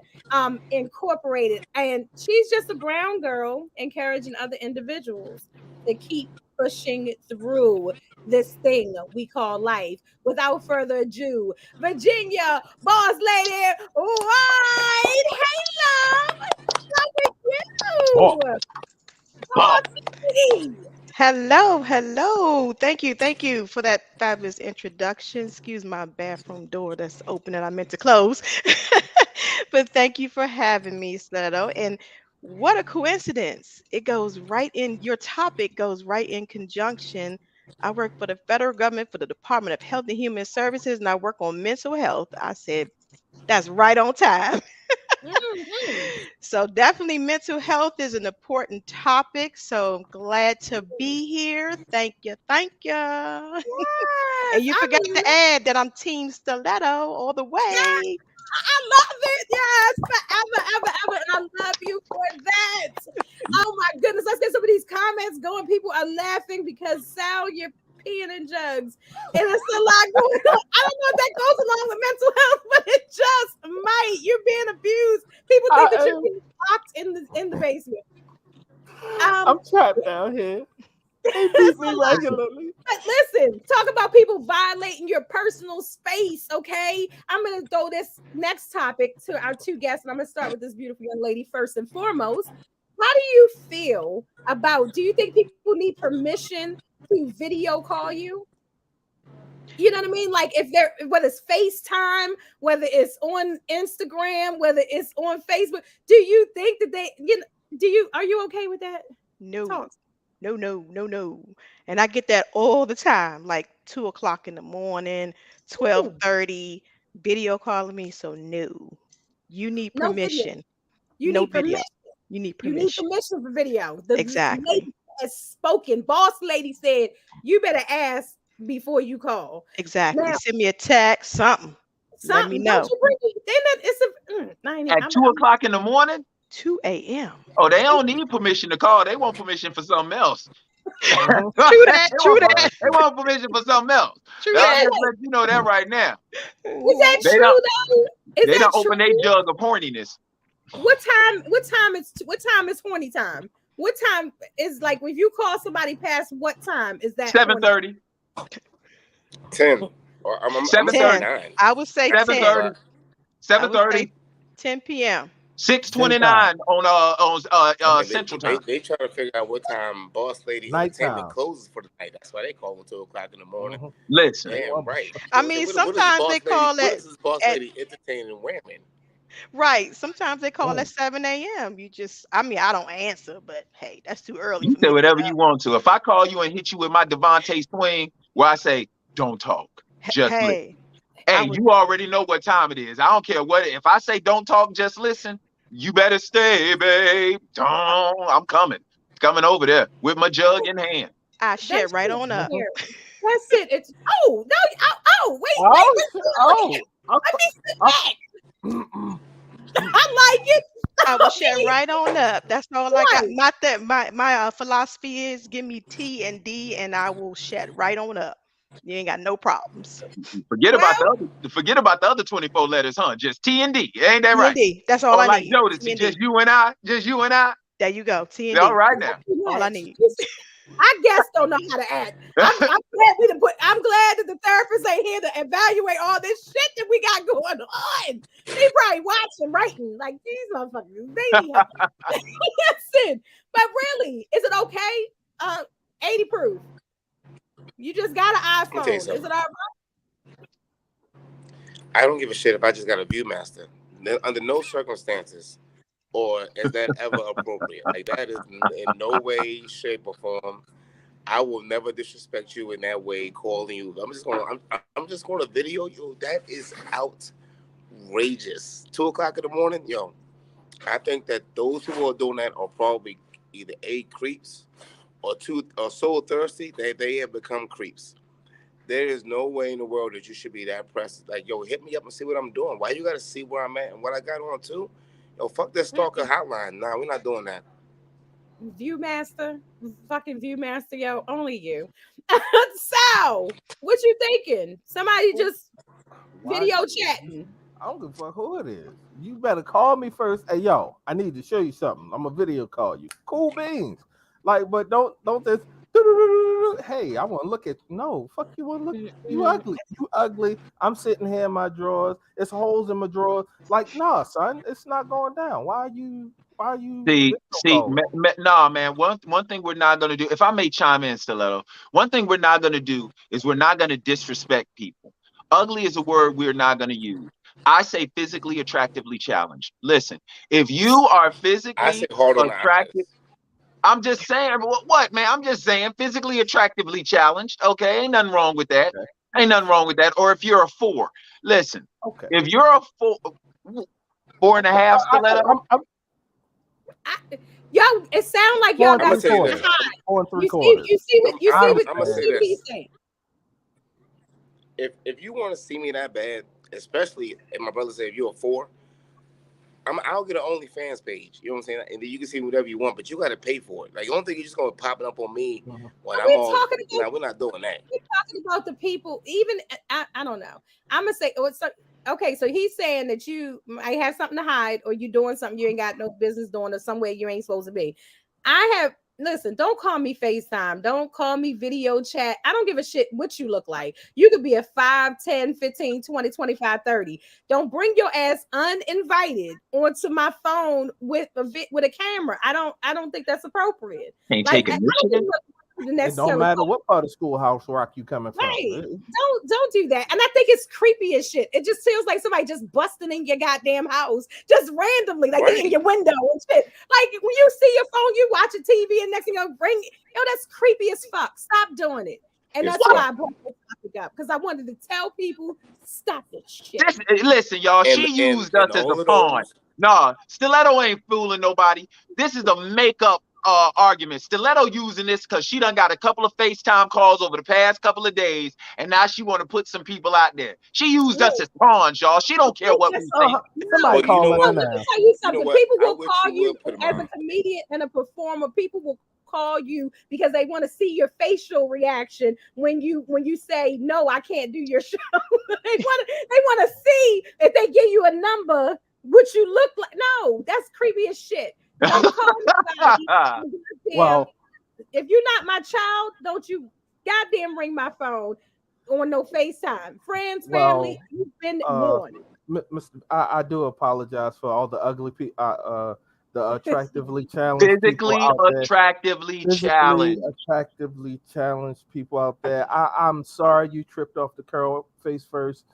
Incorporated. And she's just a brown girl encouraging other individuals to keep pushing through this thing we call life. Without further ado, Virginia, Boss Lady White. Hey, love. How Oh, are you? Oh, Boss Lady. Hello. Thank you for that fabulous introduction. Excuse my bathroom door that's open and I meant to close. But thank you for having me, Slato. And what a coincidence. It goes right in, your topic goes right in conjunction. I work for the federal government for the Department of Health and Human Services, and I work on mental health. I said, that's right on time. Mhm. So definitely mental health is an important topic. So I'm glad to be here. Thank you. Thank you. And Yes, you I forgot mean, to add that I'm Team Stiletto all the yes, way. I love it. Yes, forever. And I love you for that. Oh my goodness. Let's get some of these comments going. People are laughing because Sal, you're peeing in jugs. And it's a lot going on. I don't know if that goes along with mental health, but it just might. You're being abused. People think that you're I being locked in the basement. I'm Um, trapped down here. They beat it's me a lot. regularly. But listen, talk about people violating your personal space, okay? I'm going to throw this next topic to our two guests, and I'm going to start with this beautiful young lady first and foremost. How do you feel about, do you think people need permission to video call you? You know what I mean? Like if they're, whether it's FaceTime, whether it's on Instagram, whether it's on Facebook, do you think that are you okay with that? No, Talk. no. And I get that all the time. Like, 2 o'clock in the morning, Ooh, 12:30, video calling me. So no, you need no video. permission. You No need permission. video. You need You need permission. permission for video. The Exactly. lady has spoken. Boss lady said you better ask before you call. Exactly. Now, Send me a text, something. Let me something. Don't know. you bring it? Then it's a. I ain't, At 2 o'clock in the morning? 2 a.m. Oh, they don't need permission to call. They want permission for something else. Mhm. True that. True that. They want permission for something else. True I'll that. just let you know that right now. Is that They true don't. though? Is They that don't open their true? jug of horniness. What time is horny time? What time is like if you call somebody past what time is that? 7:30. 10. Or I'm gonna say 7:30. 9. I would say 10. 7:30. I would 7:30. say 10 p.m. 6:29 on And Central Time. they try to figure out what time Boss Lady Nighttime. Entertainment closes for the night. That's why they call it 2 o'clock in the morning. Mhm. Listen, Damn right. I mean, sometimes they call What it is this Boss at Lady entertaining women? right. Sometimes they call Mm. at 7 a.m. You just, I mean, I don't answer, but hey, that's too early you for say me. whatever you want to. If I call you and hit you with my Devontae swing, where I say, don't talk, just listen. Hey, Hey, I was you already know what time it is. I don't care what. If I say don't talk, just listen. You better stay, babe. I'm coming. Coming over there with my jug in hand. I shut That's right it. on up. Here. That's it. It's no. Wait. Oh, Let me sit back. mm-mm. I like it. I will shut right on up. That's all I got. Right. My philosophy is give me T and D, and I will shut right on up. You ain't got no problems. Forget Well, about the other 24 letters, huh? Just T and D. Ain't that T right? and D. That's all Or I like need. Jodeci, T and just D. you and I. Just you and I. There you go. T and All D. right now. All I need. I guess don't know how to act. I'm glad I'm glad that the therapist ain't here to evaluate all this shit that we got going on. They probably watching, writing like these motherfuckers. They need help. Listen, but really, is it okay? 80 proof. You just got an Let me tell you iPhone. Is something. it all right? I don't give a shit if I just got a Viewmaster. Under no circumstances or is that ever appropriate. Like that is in no way, shape, or form. I will never disrespect you in that way, calling you. I'm just going to video you. That is outrageous. 2 o'clock in the morning, yo. I think that those who are doing that are probably either A, creeps, or two, or so thirsty that they have become creeps. There is no way in the world that you should be that pressed. Like, yo, hit me up and see what I'm doing. Why you gotta see where I'm at and what I got on too? Yo, fuck that stalker hotline. Nah, we're not doing that. Viewmaster, fucking Viewmaster, yo, only you. So, what you thinking? Somebody just Why video should- chatting. I don't give a fuck who it is. You better call me first. Hey, yo, I need to show you something. I'm a video call you. Cool beans. Like, but don't this. Hey, I want to look at. No, fuck you. Want to look? You ugly. You ugly. I'm sitting here in my drawers. It's holes in my drawers. Like, nah, son, it's not going down. Why are you? See, video calling? nah, man. One thing we're not gonna do. If I may chime in, Stiletto, one thing we're not gonna do is we're not gonna disrespect people. Ugly is a word we're not gonna use. I say physically attractively challenged. Listen, if you are I physically say hard on the attractive, eyes. I'm just saying, what, man? I'm just saying physically attractively challenged. Okay, ain't nothing wrong with that. Okay. Ain't nothing wrong with that. Or if you're a 4, listen, Okay. if you're a 4 and a half, Stiletto. Yo, it sounds like y'all Four and got tell you three something this. to hide. 4 and 3 You quarters. see what I'ma say you this. saying. If you want to see me that bad, especially if my brother said if you're a 4, I'll get an OnlyFans page. You know what I'm saying? And then you can see whatever you want, but you got to pay for it. Like, you don't think you're just gonna pop it up on me Mhm. when Are I'm we on? talking about- No, we're not doing that. We're talking about the people. Even I don't know. I'm gonna say okay. So he's saying that you might have something to hide, or you doing something you ain't got no business doing, or somewhere you ain't supposed to be. Listen, don't call me FaceTime. Don't call me video chat. I don't give a shit what you look like. You could be a 5, 10, 15, 20, 25, 30. Don't bring your ass uninvited onto my phone with a camera. I don't think that's appropriate. Can't Like, take I don't initiative. think It don't necessarily matter what part of Schoolhouse Rock you coming from. right. Don't do that. And I think it's creepy as shit. It just feels like somebody just busting in your goddamn house just randomly, like they in Right. your window and shit. Like when you see your phone, you watching TV, and next thing you know, that's creepy as fuck. Stop doing it. And It's that's fuck. why I brought this link up because I wanted to tell people stop this shit. Listen, y'all. She And used and us as a all of pawn. those. Nah, Stiletto ain't fooling nobody. This is a makeup argument. Stiletto using this because she done got a couple of FaceTime calls over the past couple of days, and now she want to put some people out there. She used us as pawns, y'all. She don't care what we think. Somebody Well, you know call her what? Let me now. tell you You know something. what? People I will wish call you you would put them as a on. comedian and a performer. People will call you because they want to see your facial reaction when you say no, I can't do your show. they want to see if they give you a number what you look like. No, that's creepy as shit. Don't call nobody. Well, If you're not my child, don't you goddamn ring my phone on no FaceTime. Friends, family, well, you've been uh, warned. I do apologize for all the ugly people, the attractively challenged people Physically, out there. attractively Physically challenged. attractively challenged people out there. I'm sorry you tripped off the curl face first.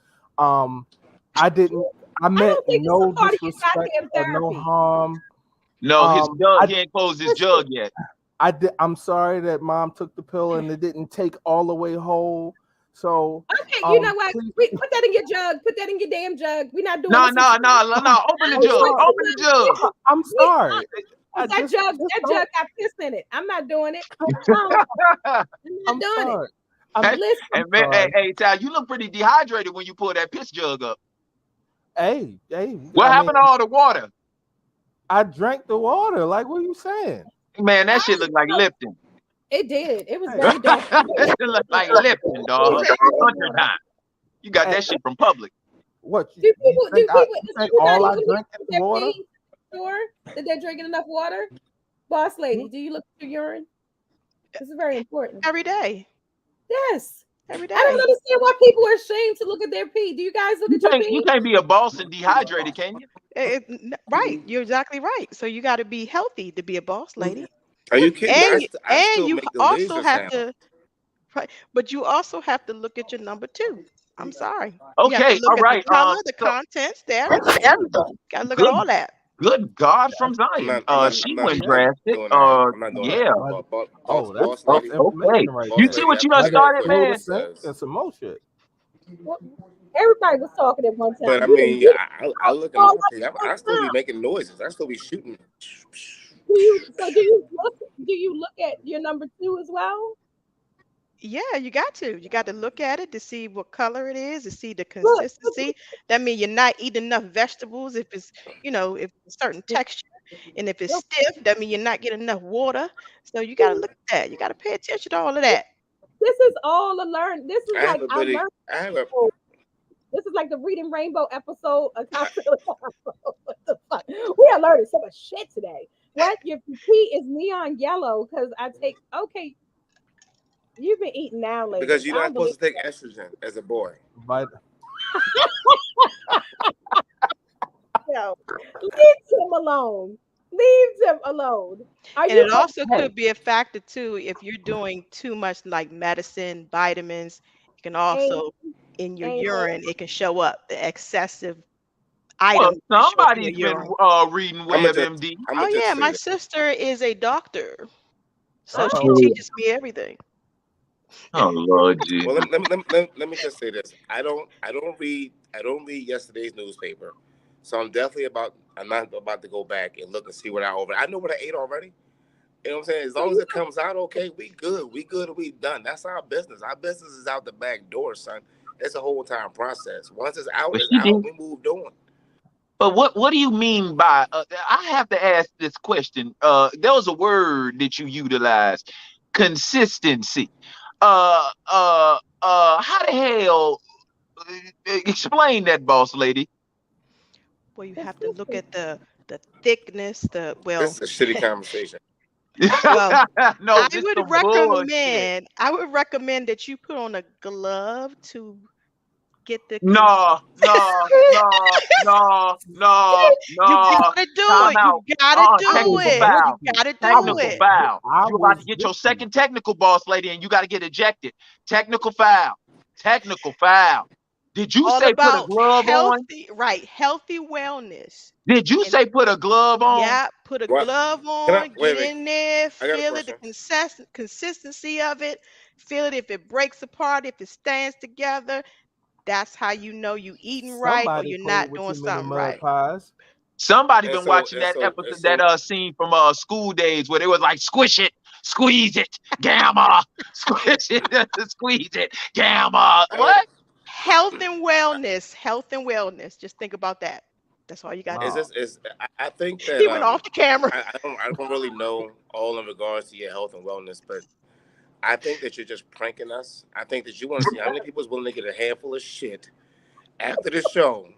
I didn't. I I meant don't think it's a no part of your disrespect goddamn or no therapy. harm. No, his Um, jug. I He ain't closed his Listen, jug yet. I'm sorry that mom took the pill and it didn't take all the way whole. So, okay, you know what? please, Put that in your jug. Put that in your damn jug. We're not doing No, this with no, you. no, no. Open the I'm jug. Doing sorry. Open the jug. I'm sorry. I that just, jug, just that don't. jug got piss in it. I'm not doing it. I'm not I'm doing it. sorry. I'm Hey, Listen, and man, hey, sorry. hey, Tal, you look pretty dehydrated when you pull that piss jug up. Hey. What I mean, happened to all the water? I drank the water. Like, what are you saying? Man, that shit look like Lipton. it did. It was Hey, very dark. That shit look like Lipton, dog. Hunter time. You got hey, that shit from Public. what Do people? Do people? you Does think all everybody I look drink at is their water? pee? Sure that they're drinking enough water. Boss lady, do you look at your urine? This is very important. Every day. Yes. Every I don't day. understand why people are ashamed to look at their pee. Do you guys look at your You pee? can't be a boss and dehydrated, can you? Right. You're exactly right. So you got to be healthy to be a boss lady. Are you kidding me? I And still you make the also laser have sound. to, right, but you also have to look at your number two. I'm sorry. You have to Okay, look all at the right. color, the So contents, the everything. Got to look at good, all that. good God from I'm Zion. not. I'm not. She I'm not. went I'm not drafted. doing that. I'm not doing that. Yeah. Boss That's lady. Okay. information right You there. see Boss lady. what I you done put I got my started, foot where through the man? it sink says. and some more shit. Well, everybody was talking at one But time. I mean, I look at all my at pee. the same I still be time. making noises. I still be shooting. Do you look at your number two as well? Yeah, you got to. You got to look at it to see what color it is, to see the Look, consistency. That means you're not eating enough vegetables if it's, if it's a certain texture. And if it's look, stiff, that means you're not getting enough water. So you got to look at that. You got to pay attention to all of that. this is all a learn. This is I have like a I buddy. learned. I have a. This is like the Reading Rainbow episode of Cocktailz Konvo. What the fuck? We are learning so much shit today. What your pee is neon yellow because I take okay. You've been eating now, Because ladies. you're I not don't believe supposed to take estrogen as a boy. But so. Leave him alone. Leave him alone. Are And you it also okay? could be a factor too if you're doing too much like medicine, vitamins. It can Ain't also in your ain't urine, it can show up. The excessive Well, items can show up in your somebody's been urine. reading I'm gonna just. WebMD. I'm Oh gonna just yeah, say my this. sister is a doctor, so she oh uh-oh. teaches me everything. Oh Lord Well, Jesus. let me just say this. I don't read yesterday's newspaper, so I'm not about to go back and look and see what I over. I know what I ate already. You know what I'm saying? As so long as you it comes out okay, we good. We good and we done. That's our business. Our business is out the back door, son. It's a whole time process. Once But it's she out. did. We moved on. But what do you mean by? I have to ask this question. There was a word that you utilized, consistency. How the hell? Explain that, boss lady. Well, you have to look consistent. at the thickness, This is a shitty conversation. well, No, this some bullshit. I would recommend that you put on a glove to get the No, no, no, no, no, You no. gotta do Time it. You out. gotta I do was Technical it. foul. You with you. gotta I do was Technical it. foul. I You about was to get with your you. second technical, boss lady, and you got to get ejected. Technical foul. Technical foul. Did you All say put a about glove on? healthy, right? Healthy wellness. Did you And say put a glove on? yeah, put a What? glove Can I on, get wait? in there, I got a feel it, the question. consistency of it. feel it, if it breaks apart, if it stands together, that's how you know you eating right or Somebody you're played not with doing too many something mud right. pies. Somebody And been so watching and that so and episode, so that scene from School Days where they was like, squish it, squeeze it, gamma, squish it, squeeze it, gamma. I, What? Health and wellness. Health and wellness. Just think about that. That's all you got to is do. Wow. this is I think that He went off the camera. I don't really know all in regards to your health and wellness, but I think that you're just pranking us. I think that you want to see how many people is willing to get a handful of shit after the show,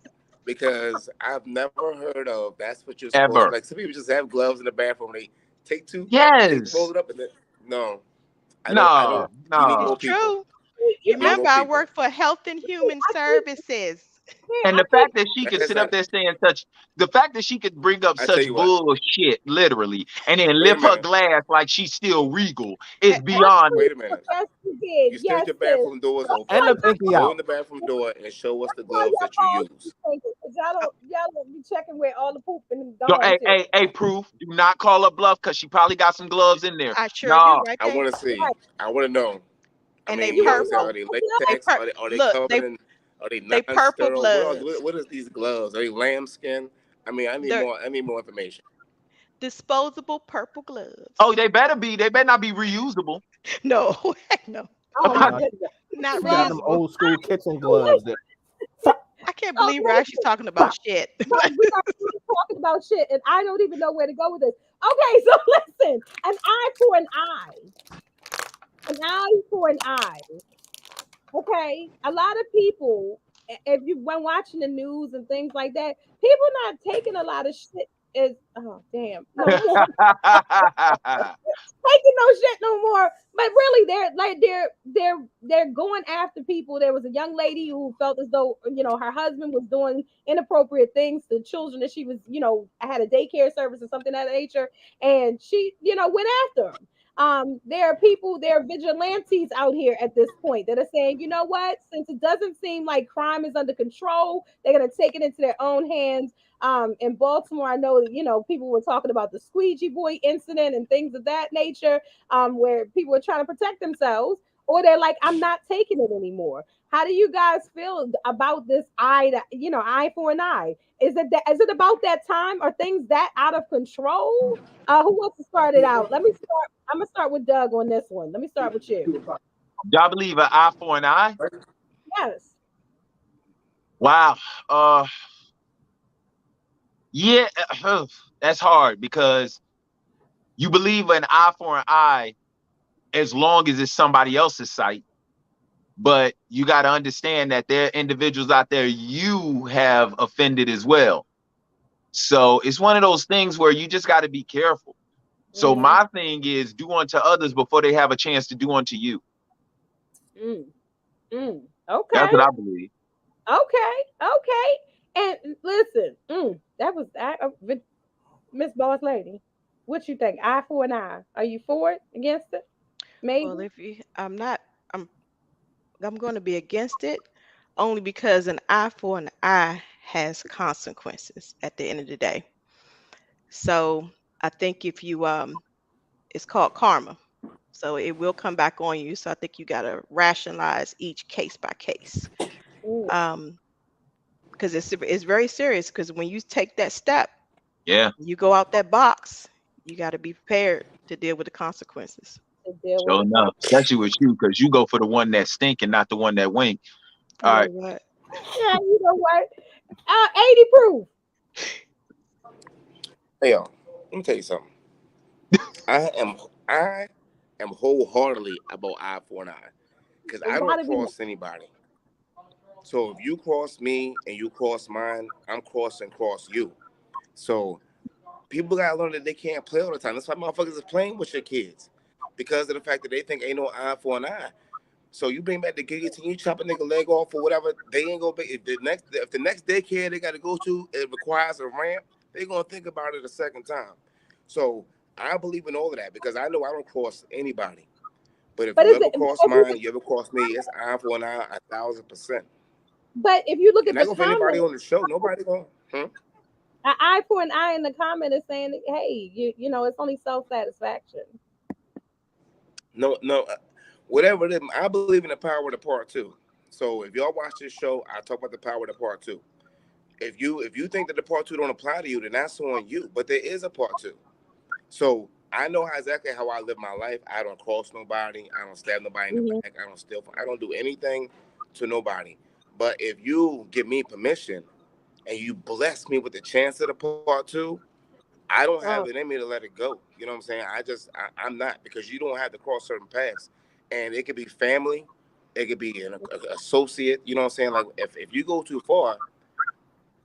because I've never heard of that's what you're supposed to Ever. like. Some people just have gloves in the bathroom. They take two, they roll Yes. it up, and then no, I don't. No, You need It's no. more people. true. You, You need Remember, more I people. work for Health and Human I keep Services. And I the keep fact that she That could is sit up not. there saying such, the fact that she could bring up I tell such you what. bullshit, literally, and then Wait a lift her minute. glass like she's still regal is Hey, beyond me. Wait a minute. yes, you did. You said Yes, your sis. bathroom door is That's open. why And the pinky Go in out. the bathroom door and show us the why gloves your that you balls be use. thinking, because y'all don't be checking where all the poop and So, gone to. hey, proof. Do not call her bluff because she probably got some gloves in there. I sure do No, right I there. want to see. Right. I want to know. I And they mean, you know what I'm saying? purple. Are they They latex? Are they look, covered in? Are they they purple non-sterile? bloods. What is these gloves? Are they lambskin? I mean, I need They're more. I need more information. disposable purple oh, gloves. they better be. They better not be reusable. No, heck no. Oh my Nah, goodness. Not she got Well, them reusable. old school kitchen wait, gloves that I can't oh, believe we're actually listen. talking about shit. Right, we are really talking about shit, and I don't even know where to go with this. Okay, so listen, an eye for an eye for an eye. Okay, a lot of people, if you've been watching the news and things like that, people not taking a lot of shit is oh damn no more taking no shit no more. But really, they're going after people. There was a young lady who felt as though her husband was doing inappropriate things to children that she was had a daycare service or something of that nature, and she went after him. There are people, there are vigilantes out here at this point that are saying, you know what, since it doesn't seem like crime is under control, they're gonna take it into their own hands. In Baltimore, I know that people were talking about the squeegee boy incident and things of that nature, where people are trying to protect themselves, or they're like, I'm not taking it anymore. How do you guys feel about this eye for an eye? Is it about that time? Are things that out of control? Who wants to start it out? Let me start. I'm gonna start with Doug on this one. Let me start with you. Y'all believe an eye for an eye? Yes. Wow. Uh, yeah, that's hard because you believe an eye for an eye as long as it's somebody else's sight. But you got to understand that there are individuals out there you have offended as well. So it's one of those things where you just got to be careful. So Mm, my thing is do unto others before they have a chance to do unto you. mm, That's okay. what I believe. Okay. Okay. And listen, that was Miss Boss Lady. What you think? Eye for an eye. Are you for it? Against it? Maybe. Well, if you, I'm not, I'm going to be against it only because an eye for an eye has consequences at the end of the day. So I think if you it's called karma. So it will come back on you. So I think you got to rationalize each case by case. Mm, Um, because it's very serious because when you take that step, Yeah, you go out that box, you got to be prepared to deal with the consequences. to deal with sure the enough. Especially with you, because you go for the one that stink and not the one that wink. You All know right. what? Yeah, you know what? 80 proof. Hey y'all, let me tell you something. I am I am wholeheartedly about eye for an eye because It's I don't gotta be cross anybody. So if you cross me and you cross mine, I'm cross you. So people gotta learn that they can't play all the time. That's why motherfuckers is playing with your kids because of the fact that they think ain't no eye for an eye. So you bring back the guillotine, you chop a nigga leg off or whatever, they ain't gonna be. If the next daycare they got to go to it requires a ramp, they gonna think about it a second time. So I believe in all of that because I know I don't cross anybody. But if but you is ever it cross mine, you ever cross me, it's eye for an eye, 1,000%. but if you look And at I the go for anybody comment, on the show. Nobody going. an eye for an eye in the comment is saying, hey, it's only self-satisfaction. No, no. whatever it is, I believe in the power of the part two. So if y'all watch this show, I talk about the power of the part two. If you think that the part two don't apply to you, then that's on you. But there is a part two. So I know exactly how I live my life. I don't cross nobody. I don't stab nobody in the Mhm. back. I don't steal. I don't do anything to nobody. But if you give me permission and you bless me with the chance of the part two, I don't have it Oh, in me to let it go. You know what I'm saying? I'm not, because you don't have to cross certain paths, and it could be family, it could be an associate. You know what I'm saying? Like if you go too far,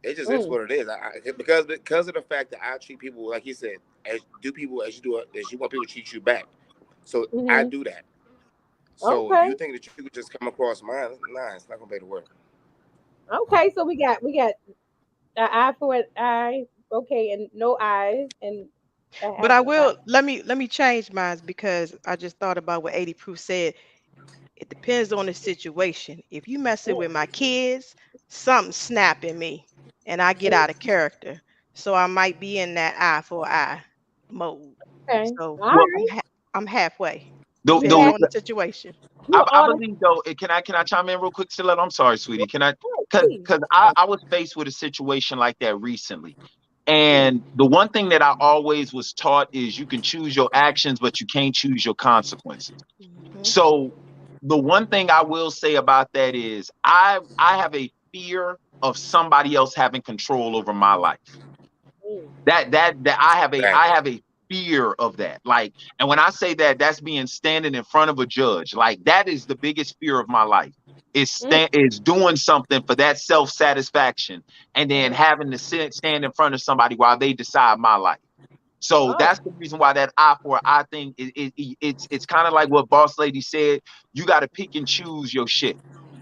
it just is mm, what it is. Because of the fact that I treat people like you said, as you do as you want people to treat you back. So I mhm. do that. So if Okay. you think that you could just come across mine, nah, it's not gonna be able to work. Okay. So we got an eye for an eye. Okay, and no eyes, and a But half I a heart. will let me change mine because I just thought about what 80 Proof said. It depends on the situation. If you messing with my kids, something snapping me and I get out of character. So I might be in that eye for eye mode. Okay. So All Well, I'm right. I'm halfway. the You Depends have on the situation. you I ought to believe though. Can I chime in real quick, Stiletto? I'm sorry, sweetie. Can I? please. Because I was faced with a situation like that recently. And the one thing that I always was taught is you can choose your actions, but you can't choose your consequences. Hmm. So the one thing I will say about that is I have a fear of somebody else having control over my life. Mm. That I Facts. have a fear of that. Like, and when I say that, that's being standing in front of a judge. Like, that is the biggest fear of my life. Mm. Is doing something for that self satisfaction, and then Mm. having to stand in front of somebody while they decide my life. So Oh. that's the reason why that eye for eye thing it's kind of like what Boss Lady said. You got to pick and choose your shit.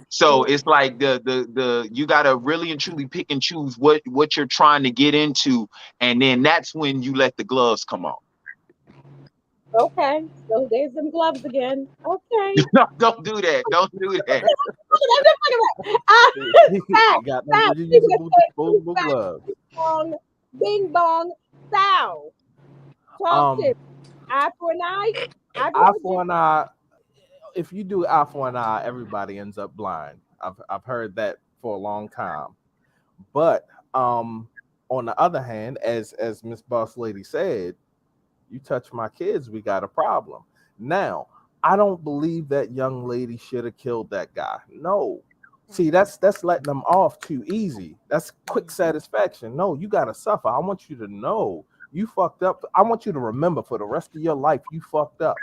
So Mm. it's like the you got to really and truly pick and choose what you're trying to get into, and then that's when you let the gloves come off. Okay. So there's them gloves again. Okay. No, don't do that. Don't do that. You Facts. got them Facts. People that reusable, say true disposable facts. gloves. Bong, bing bong, sow. Talk to me. Um, Eye for an eye. I agree eye with you. for an eye. If you do eye for an eye, everybody ends up blind. I've heard that for a long time. But on the other hand, as Miss Boss Lady said, you touch my kids, we got a problem. Now, I don't believe that young lady should have killed that guy. No. See, that's letting them off too easy. That's quick satisfaction. No, you gotta suffer. I want you to know you fucked up. I want you to remember for the rest of your life you fucked up.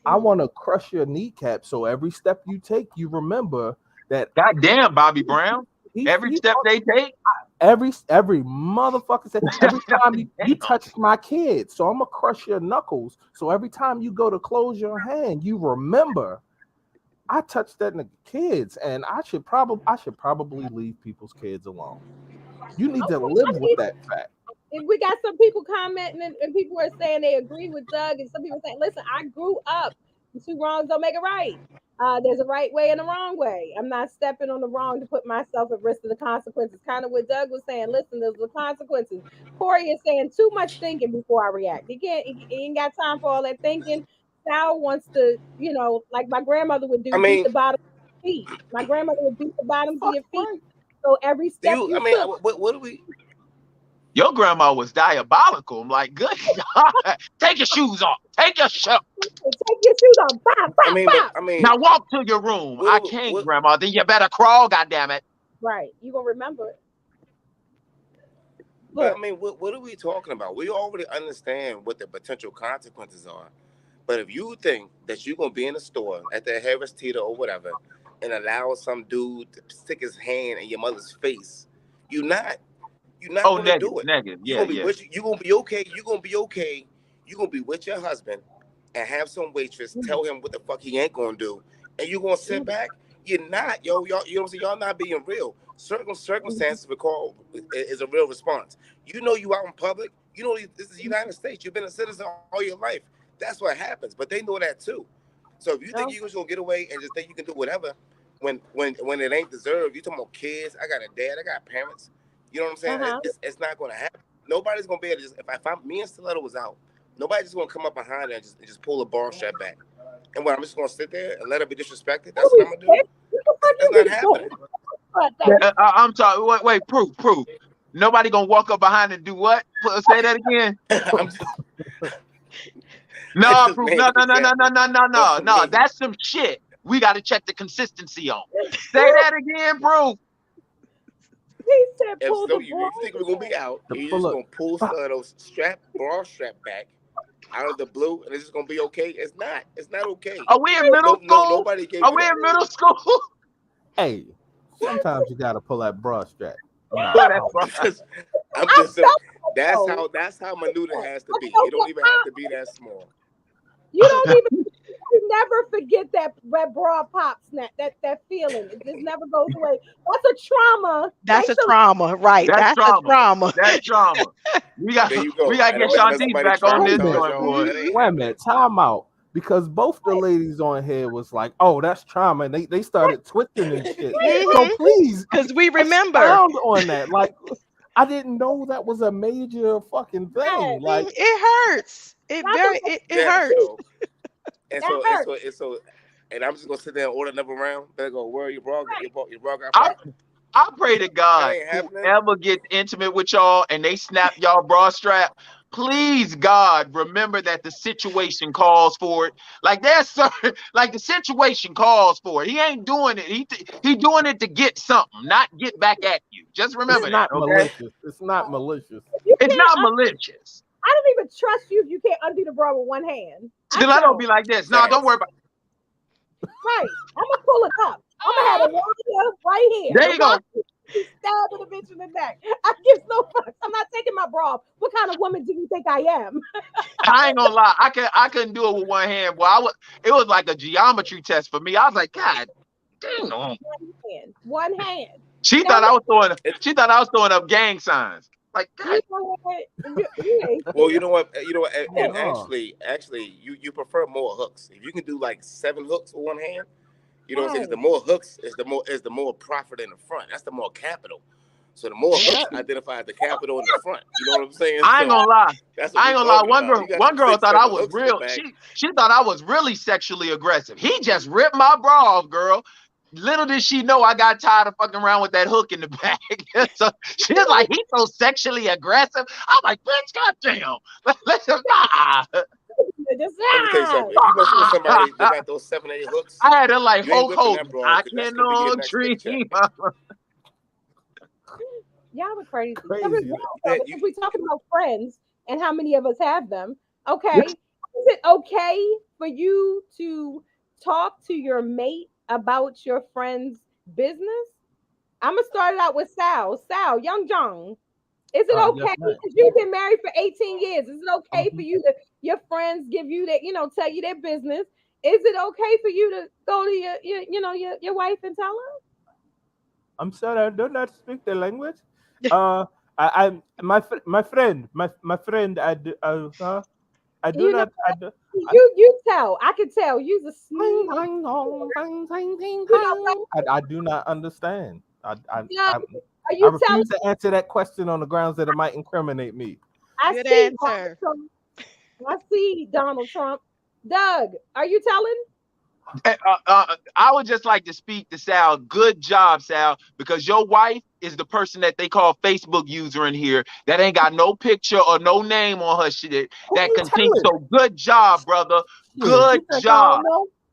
I Mm-hmm. want to crush your kneecap so every step you take, you remember that God damn, Bobby Brown. Every he step they take. every motherfucker said every time you Damn. touched my kid, so I'm gonna crush your knuckles. So every time you go to close your hand, you remember I touched that nigga kids, and I should probably leave people's kids alone. You need to Okay. live with that fact. And we got some people commenting, and people are saying they agree with Doug, and some people saying, "Listen, I grew up. Two wrongs don't make a right. There's a right way and a wrong way. I'm not stepping on the wrong to put myself at risk of the consequences." Kind of what Doug was saying. Listen, there's the consequences. Corey is saying too much thinking before I react. He can't. He ain't got time for all that thinking. Sal wants to, like my grandmother would I do, beat mean, the bottom of your feet. My grandmother would beat the bottoms of Fuck your feet. right. So every do step you? I you mean, took, what do we? Your grandma was diabolical. I'm like, good God. Take your shoes off. Take your shirt. take your shoes off. Bop, I bop, mean, but bop. I mean, Now walk to your room. what I do we, can't, grandma. Then you better crawl, goddammit. Right. You gonna remember it. But I Look. mean, what are we talking about? We already understand what the potential consequences are. But if you think that you're gonna be in a store at the Harris Teeter or whatever and allow some dude to stick his hand in your mother's face, you're not. You're not Oh, gonna do negative, it. negative. You're Yeah, gonna be yeah. with you. You're gonna be okay. You're gonna be okay. You're gonna be with your husband and have some waitress Mm, tell him what the fuck he ain't gonna do, and you're gonna sit mm, back. You're not, yo, y'all. You know what I'm saying? Y'all not being real. Certain mm. circumstances recall is a real response. You know you out in public. You know this is the United States. You've been a citizen all your life. That's what happens. But they know that too. So if you think Oh, you're just gonna get away and just think you can do whatever, when it ain't deserved, you talking about kids. I got a dad. I got parents. You know what I'm saying? uh-huh. It's not gonna happen. Nobody's gonna be able to just if I'm me and Stiletto was out, nobody's just gonna come up behind her and just pull a bar strap back. And what, I'm just gonna sit there and let her be disrespected? That's What what I'm gonna do? That's the not fuck you happening. I'm sorry. Wait. Proof. Nobody gonna walk up behind and do what? Say that again. I'm just, I No, just Proof. made an example. But for No. me, That's some shit. We got to check the consistency on. Say that again, Proof. He said, if pull so, the you ball. think we're gonna be out, The and you're pull just up. gonna pull some of those bra strap back out of the blue, and it's just gonna be okay? It's not. It's not okay. Are we in middle school? Nobody gave Are you we that. in middle school? Hey, sometimes you gotta pull that bra strap. Nah, Well, that's right. I'm just saying. That's so- how Menuda has to be. so It don't even have to be that small. You don't even you never forget that bra pop snap, that feeling. It just never goes away. That's a trauma. That's a Thanks trauma, right? That's That's a trauma. trauma. That's trauma. We got There you go. we got to And get imagine Shantice somebody back on this traumatized joint, y'all. boy. That ain't wait a minute, time out. Because both the ladies on here was like, "Oh, that's trauma," and they started twitching and shit. So please, Because we remember. expound on that. Like, I didn't know that was a major fucking thing. Like, It hurts. It hurts. And I'm just gonna sit there and order another round. Better go, where your bra got popped? I pray to That God, ain't happening. whoever gets intimate with y'all and they snap y'all bra strap, please God, remember that the situation calls for it. Like there's certain, like the situation calls for it. He ain't doing it. He doing it to get something, not get back at you. Just remember it's that, not okay? malicious. It's not malicious. You It's can't not malicious. I don't even trust you if you can't undo the bra with one hand. Still, I don't be like this. No, don't worry about it. Right. I'm gonna pull it up. I'm gonna have a warrior right here. There you go. Stabbing a bitch in the neck. I give no fucks. I'm not taking my bra off. What kind of woman do you think I am? I ain't gonna lie. I couldn't do it with one hand. Boy, it was like a geometry test for me. I was like, God dang on. One hand. She thought I was throwing up gang signs. Like, God. Well, you know what? And Oh. actually, you prefer more hooks. If you can do like 7 hooks with one hand, you know what I'm saying? The more hooks is the more profit in the front. That's the more capital. So the more hooks identify the capital in the front. You know what I'm saying? I ain't gonna lie. That's what I ain't we're gonna lie. talking about. One girl thought I was hooks in real. the back. She thought I was really sexually aggressive. He just ripped my bra off, girl. Little did she know I got tired of fucking around with that hook in the back. So she's like, he's so sexually aggressive. I'm like, bitch, goddamn. Nah. Let me tell you something. If you mess with somebody that got those 7 8 hooks, I had her like you ain't Hulk whipping that Hogan. bra, I 'cause that's can gonna be your all next dream. paycheck. Y'all are crazy. Crazy. Because we're talking about friends and how many of us have them. Okay. Is it okay for you to talk to your mate about your friend's business? I'm gonna start it out with Sal. Sal, Young Jong. Is it okay? Yes, ma'am. Because you've been married for 18 years. Is it okay for you to your friends give you that, tell you their business? Is it okay for you to go to your wife and tell her? I'm sorry, I do not speak the language. My friend, I do, I do not. You tell. I can tell. You's a smooth. I do not understand. I Are you telling? refuse to answer that question on the grounds that it might incriminate me. I Good see answer. I see Donald Trump. Doug, are you telling? I would just like to speak to Sal. Good job, Sal, because your wife is the person that they call Facebook user in here that ain't got no picture or no name on her shit that contains. So good job, brother. Good job.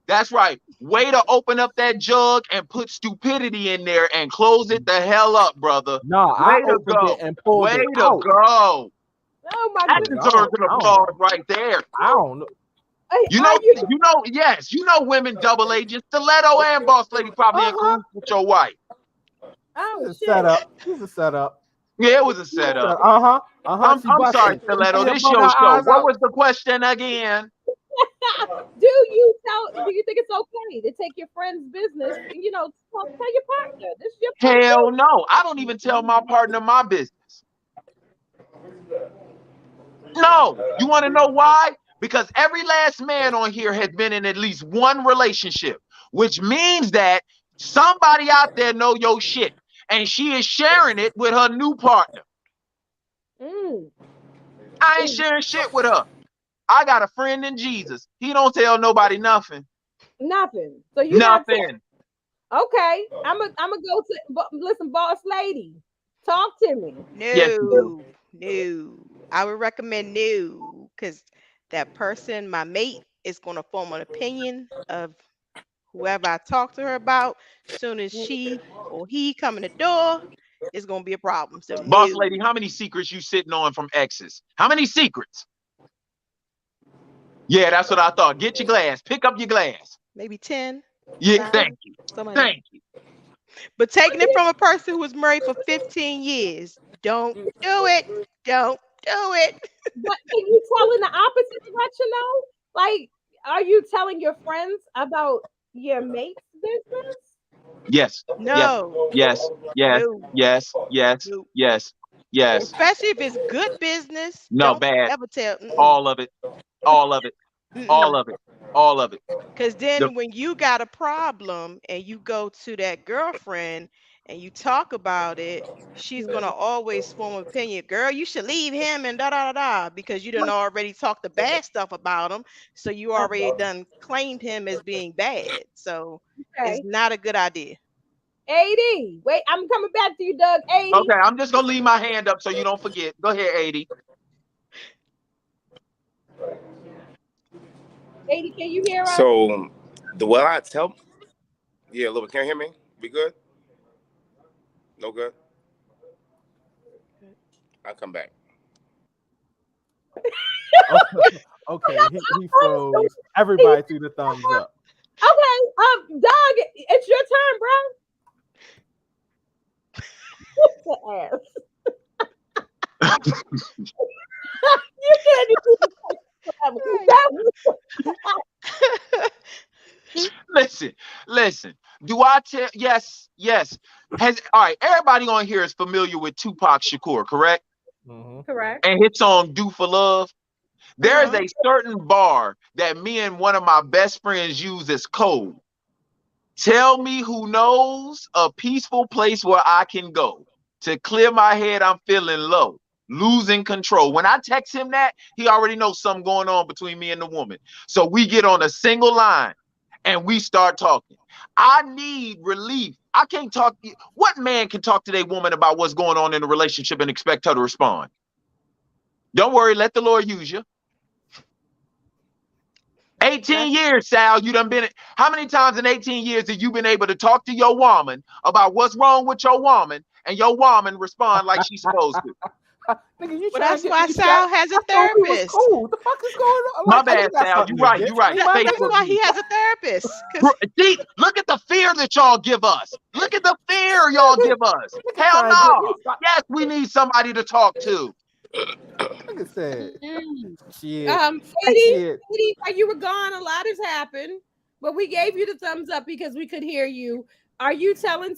That's right. Way to open up that jug and put stupidity in there and close it the hell up, brother. No, Way I to opened go. it and pulled Way it to out. go. Oh my That goodness. deserves an applause right there. I don't know. Yes, women double agents. Stiletto and Boss Lady probably in cahoots with your wife. Oh It's a shit. setup. It's a setup. Yeah, it was a setup. She I'm sorry, busted. Stiletto. She This brought your her show. eyes What out. was the question again? Do you think it's okay to take your friend's business? Tell your partner. This is your partner. Hell no. I don't even tell my partner my business. No. You want to know why? Because every last man on here has been in at least one relationship, which means that somebody out there know your shit, and she is sharing it with her new partner. I ain't sharing shit with her. I got a friend in Jesus. He don't tell nobody nothing. Nothing. So you're not Nothing. okay. I'm gonna go to listen, boss lady. Talk to me. Yes, you do. No. I would recommend no, because that person, my mate, is going to form an opinion of whoever I talk to her about. Soon as she or he come in the door, it's going to be a problem. So Boss no, lady, how many secrets you sitting on from exes? How many secrets? Yeah, that's what I thought. Get your glass. Pick up your glass. maybe 10, Yeah, 9, thank you. something like that. Thank you. But taking it from a person who was married for 15 years, don't do it. Don't do it. But can you tell in the opposite direction though? Like, are you telling your friends about your mate's business? Yes. Yes. No, Yes. Yes. no, Yes. Yes. no. Yes. Yes. Especially if it's good business, No, don't bad. ever tell. All of it. All of it. All of it. All of it. Because The, then when you got a problem and you go to that girlfriend and you talk about it, she's gonna always form an opinion. Girl, you should leave him and da da da da, because you done already talked the bad stuff about him. So you already done claimed him as being bad. So it's Okay. not a good idea. 80. Wait, I'm coming back to you, Doug. 80. okay, I'm just gonna leave my hand up so you don't forget. Go ahead, 80. 80, can you hear us? So the well I tell, yeah, a little bit. Can you hear me? We good? No good. I'll come back. Okay, he froze. Everybody threw the thumbs up. Okay, Doug, it's your turn, bro. Ass. You can't Listen. Do I tell? Yes. All right. Everybody on here is familiar with Tupac Shakur, correct? Mm-hmm. Correct. And his song "Do for Love." There is a certain bar that me and one of my best friends use as code. Tell me who knows a peaceful place where I can go to clear my head. I'm feeling low, losing control. When I text him that, he already knows something going on between me and the woman. So we get on a single line and we start talking. I need relief. I can't talk. What man can talk to their woman about what's going on in the relationship and expect her to respond? Don't worry, let the Lord use you. 18 years, Sal, you done been. How many times in 18 years have you been able to talk to your woman about what's wrong with your woman and your woman respond like she's supposed to? Nigga, you Well, trying that's to get why me Sal shot? has a I thought we was therapist. cool. What the fuck is going on? My Like, I bad, just got Sal. something You right. to You ditch right. me. My That's bad. why he has a therapist. 'cause See, look at the fear that y'all give us. Look at the fear y'all give us. Nigga Hell trying to get me no. shot. Yes, we need somebody to talk to. Nigga said, shit, 80, while you were gone, a lot has happened, but we gave you the thumbs up because we could hear you. Are you telling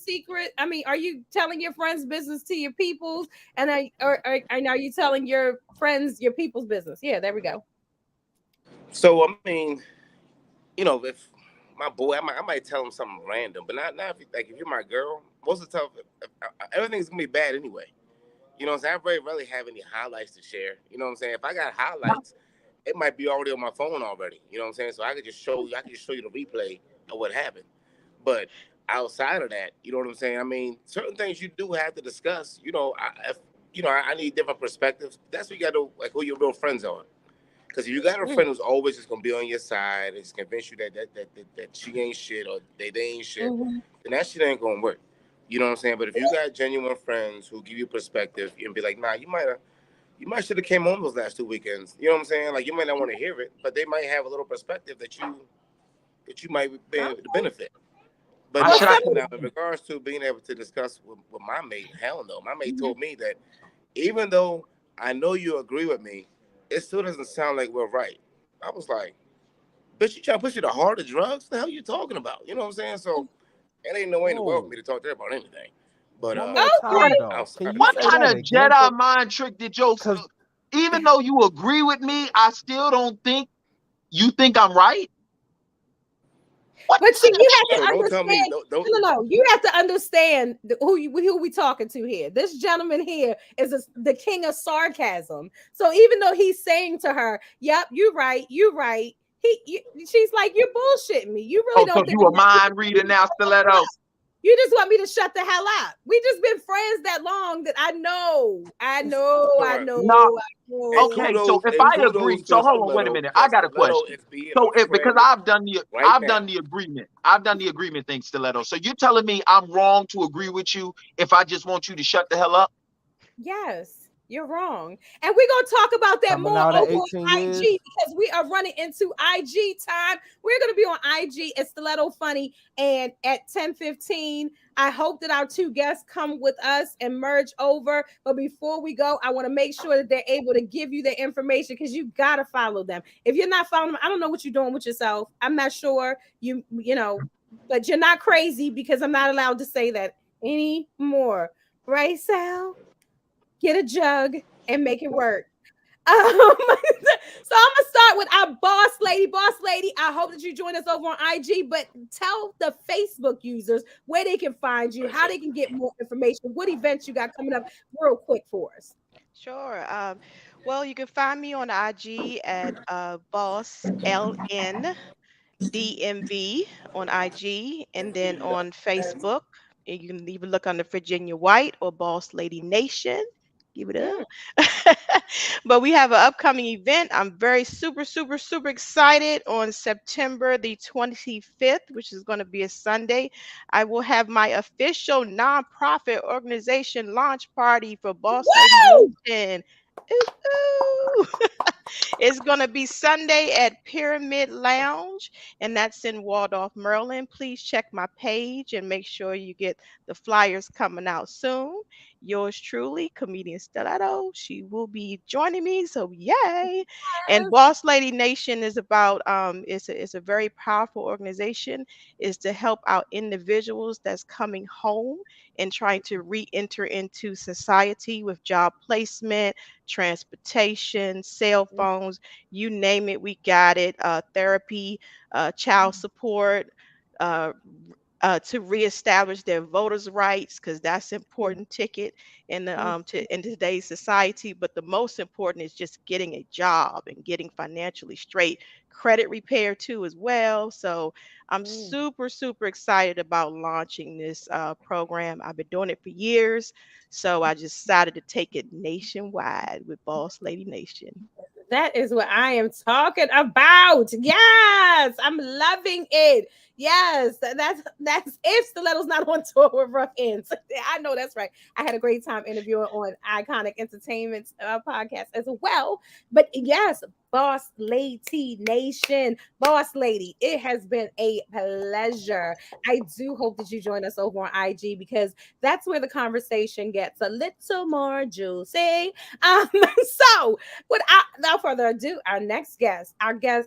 are you telling your friends' business to your people's? And are you telling your friends your people's business? Yeah, there we go. So I mean, if my boy, I might tell him something random, but not if if you're my girl. Most of the time, everything's gonna be bad anyway. You know what I'm saying? I very rarely have any highlights to share. You know what I'm saying? If I got highlights, it might be already on my phone already. You know what I'm saying? So I could just show you the replay of what happened. But outside of that, you know what I'm saying? I mean, certain things you do have to discuss. I need different perspectives. That's what you got to like who your real friends are. Because if you got a friend who's always just gonna be on your side and just convince you that she ain't shit or they ain't shit, then that shit ain't gonna work. You know what I'm saying? But if you got genuine friends who give you perspective and be like, nah, you might should have came home those last 2 weekends. You know what I'm saying? Like you might not want to hear it, but they might have a little perspective that you might be able to benefit. But now, in regards to being able to discuss with my mate, hell no. My mate told me that even though I know you agree with me, it still doesn't sound like we're right. I was like, bitch, you trying to push you to harder drugs? What the hell you talking about? You know what I'm saying? So it ain't no way in the world for me to talk to her about anything. But one more time, though. Can you What say kind that of again? Jedi mind trick did you? Even though you agree with me, I still don't think you think I'm right. But see, you have to don't understand. Tell me, No. You have to understand who we talking to here. This gentleman here is the king of sarcasm. So even though he's saying to her, "Yep, you're right," She's like, you're bullshitting me. You really Oh, so don't think you a mind reader now, Stiletto? you just want me to shut the hell up. We just been friends that long that I know. Correct. No. And Okay, so kudos if and I kudos agree, so to hold on, wait a Stiletto minute. I because got a Stiletto question. is being So a because friend right I've now. done the agreement. I've done the agreement thing, Stiletto. So you're telling me I'm wrong to agree with you if I just want you to shut the hell up? Yes, you're wrong. And we're going to talk about that Coming more out at over 18 on years. IG because we are running into IG time. We're going to be on IG at Stiletto Funny and at 10:15. I hope that our two guests come with us and merge over. But before we go, I want to make sure that they're able to give you the information because you got to follow them. If you're not following them, I don't know what you're doing with yourself. I'm not sure you know, but you're not crazy because I'm not allowed to say that anymore. Right, Sal? Get a jug and make it work. So I'm gonna start with our boss lady. Boss lady, I hope that you join us over on IG, but tell the Facebook users where they can find you, how they can get more information, what events you got coming up real quick for us. Sure. Well, you can find me on IG at Boss LN DMV on IG, and then on Facebook, you can even look under Virginia White or Boss Lady Nation. Give it Mm, up. But we have an upcoming event. I'm very super excited on September the 25th, which is going to be a Sunday. I will have my official nonprofit organization launch party for Boss Lady woo! Nation. Ooh, ooh. It's going to be Sunday at Pyramid Lounge, and that's in Waldorf, Maryland. Please check my page and make sure you get the flyers coming out soon. Yours truly, comedian Stellato. She will be joining me, so yay! And Boss Lady Nation is about it's a very powerful organization. Is to help out individuals that's coming home and trying to re-enter into society with job placement, transportation, cell phones, you name it, we got it. Therapy, child support, uh, to reestablish their voters' rights, because that's important ticket in the in today's society. But the most important is just getting a job and getting financially straight. Credit repair too as well. So I'm super excited about launching this program. I've been doing it for years, so I just decided to take it nationwide with Boss Lady Nation. That is what I am talking about. Yes, I'm loving it. Yes, that's if Stiletto's not on tour with Rough Ends. I know that's right. I had a great time interviewing on Iconic Entertainment's podcast as well. But yes, Boss Lady Nation, Boss Lady, it has been a pleasure. I do hope that you join us over on IG because that's where the conversation gets a little more juicy. So without further ado, our next guest,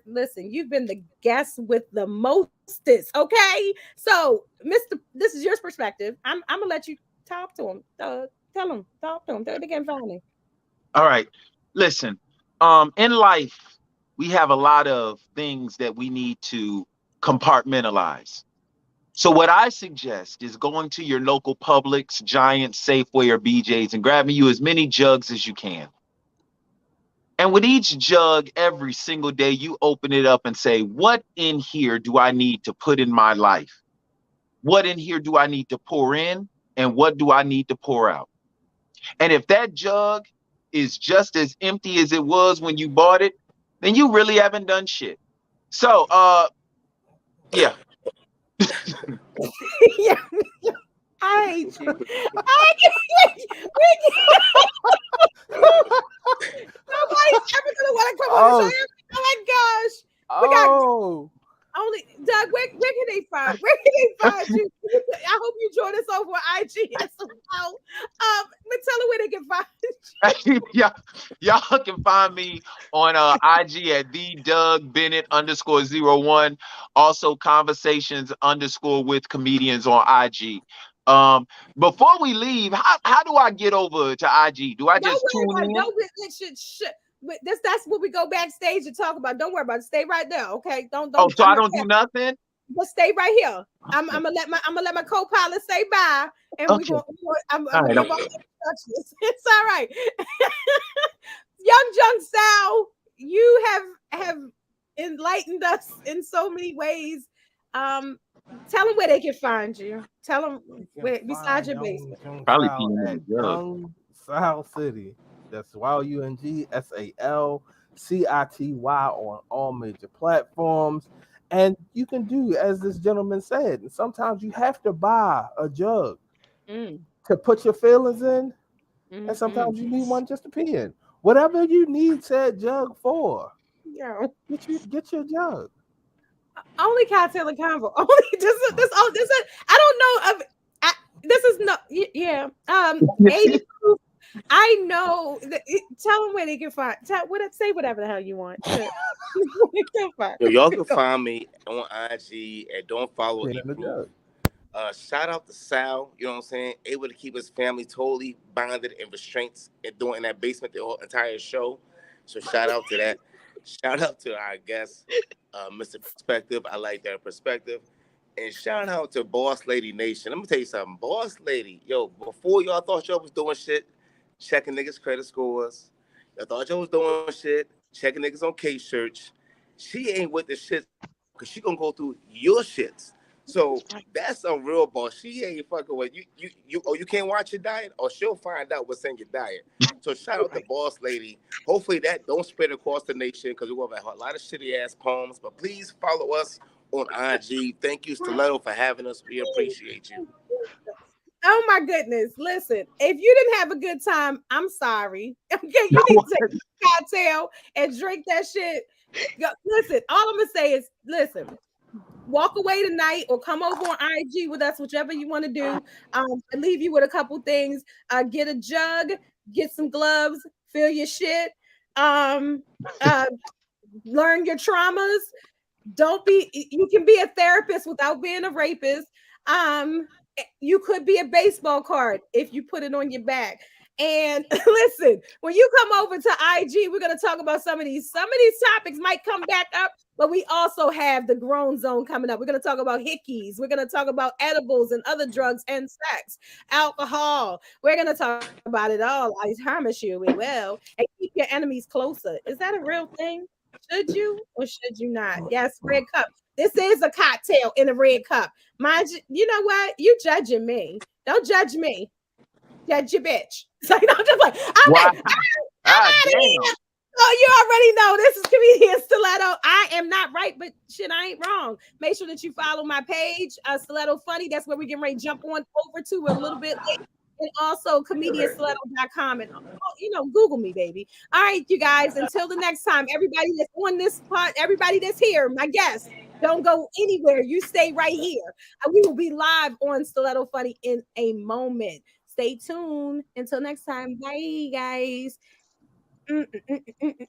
listen, you've been the guest with the mostest, okay? So, Mr. This is your perspective. I'm gonna let you talk to him. Tell him, talk to him. They can find him. All right. Listen, in life, we have a lot of things that we need to compartmentalize. So what I suggest is going to your local Publix, Giant, Safeway, or BJ's and grabbing you as many jugs as you can. And with each jug, every single day, you open it up and say, what in here do I need to put in my life? What in here do I need to pour in? And what do I need to pour out? And if that jug is just as empty as it was when you bought it, then you really haven't done shit. So, yeah. Yeah. I hate you. I can't. Nobody's ever gonna want to come on the show. Oh my gosh. We got only Doug. Where can they find? Where can they find you? I hope you join us over on IG as well. But tell them where they can find you. Y'all can find me on IG at the Doug Bennett _01. Also conversations _with comedians on IG. Before we leave, how do I get over to IG? Do I just tune in? That's what we go backstage and talk about. Don't worry about it. Stay right there, okay? Don't. Oh, so I don't do nothing. But stay right here. I'm gonna let my co-pilot say bye, and okay. I'm gonna give all the instructions. It's all right. Young Sal, you have enlightened us in so many ways. Tell them where they can find you. Tell them You can where besides find your basement. Young Probably Sal peeing in at the jug. Young Sal City. That's YUNGSALCITY on all major platforms. And you can do as this gentleman said. And sometimes you have to buy a jug Mm, to put your feelings in, and mm. sometimes you need one just to pee in. Whatever you need said jug for, Yeah. get your jug. Only Kocktailz Konvo. Only this. Oh, this is. I don't know. This is no. Yeah. 80 proof. I know. Tell them where they can find. Say whatever the hell you want. Yo, y'all can find me on IG and don't follow Pin E in the Proof. jug. Shout out to Sal, you know what I'm saying? Able to keep his family totally bonded in restraints and doing in that basement the whole entire show. So shout out to that. Shout out to our guest, Mr. Perspective. I like that perspective. And shout out to Boss Lady Nation. Let me tell you something. Boss Lady, yo, before y'all thought y'all was doing shit, checking niggas' credit scores. Y'all thought y'all was doing shit, checking niggas on K-Search. She ain't with the shit because she gonna go through your shits. So that's a real boss. She ain't fucking with you. Oh, you can't watch your diet, or she'll find out what's in your diet. So shout out to Boss Lady. Hopefully that don't spread across the nation because we're gonna have a lot of shitty ass poems. But please follow us on IG. Thank you, Stiletto, for having us. We appreciate you. Oh my goodness. Listen, if you didn't have a good time, I'm sorry. Okay, you need to take a cocktail and drink that shit. Listen, all I'm gonna say is listen, walk away tonight or come over on IG with us, whichever you want to do. I leave you with a couple things. Get a jug, get some gloves, fill your shit. Um, uh, learn your traumas. Don't be. You can be a therapist without being a rapist. You could be a baseball card if you put it on your back. And listen, when you come over to IG, we're gonna talk about some of these. Some of these topics might come back up, but we also have the grown zone coming up. We're gonna talk about hickeys. We're gonna talk about edibles and other drugs and sex, alcohol. We're gonna talk about it all. I promise you, we will. And keep your enemies closer. Is that a real thing? Should you or should you not? Yes, red cup. This is a cocktail in a red cup. Mind you, you know what? You judging me. Don't judge me. Judge your bitch. So I'm just like, Wow. okay, I'm Ah, out of damn. here. So you already know this is comedian Stiletto. I am not right, but shit, I ain't wrong. Make sure that you follow my page, Stiletto Funny. That's where we can ready jump on over to a little bit later. And also comedianstiletto.com and Google me, baby. All right, you guys. Until the next time, everybody that's on this part, everybody that's here, my guests, don't go anywhere. You stay right here. We will be live on Stiletto Funny in a moment. Stay tuned. Until next time. Bye, guys.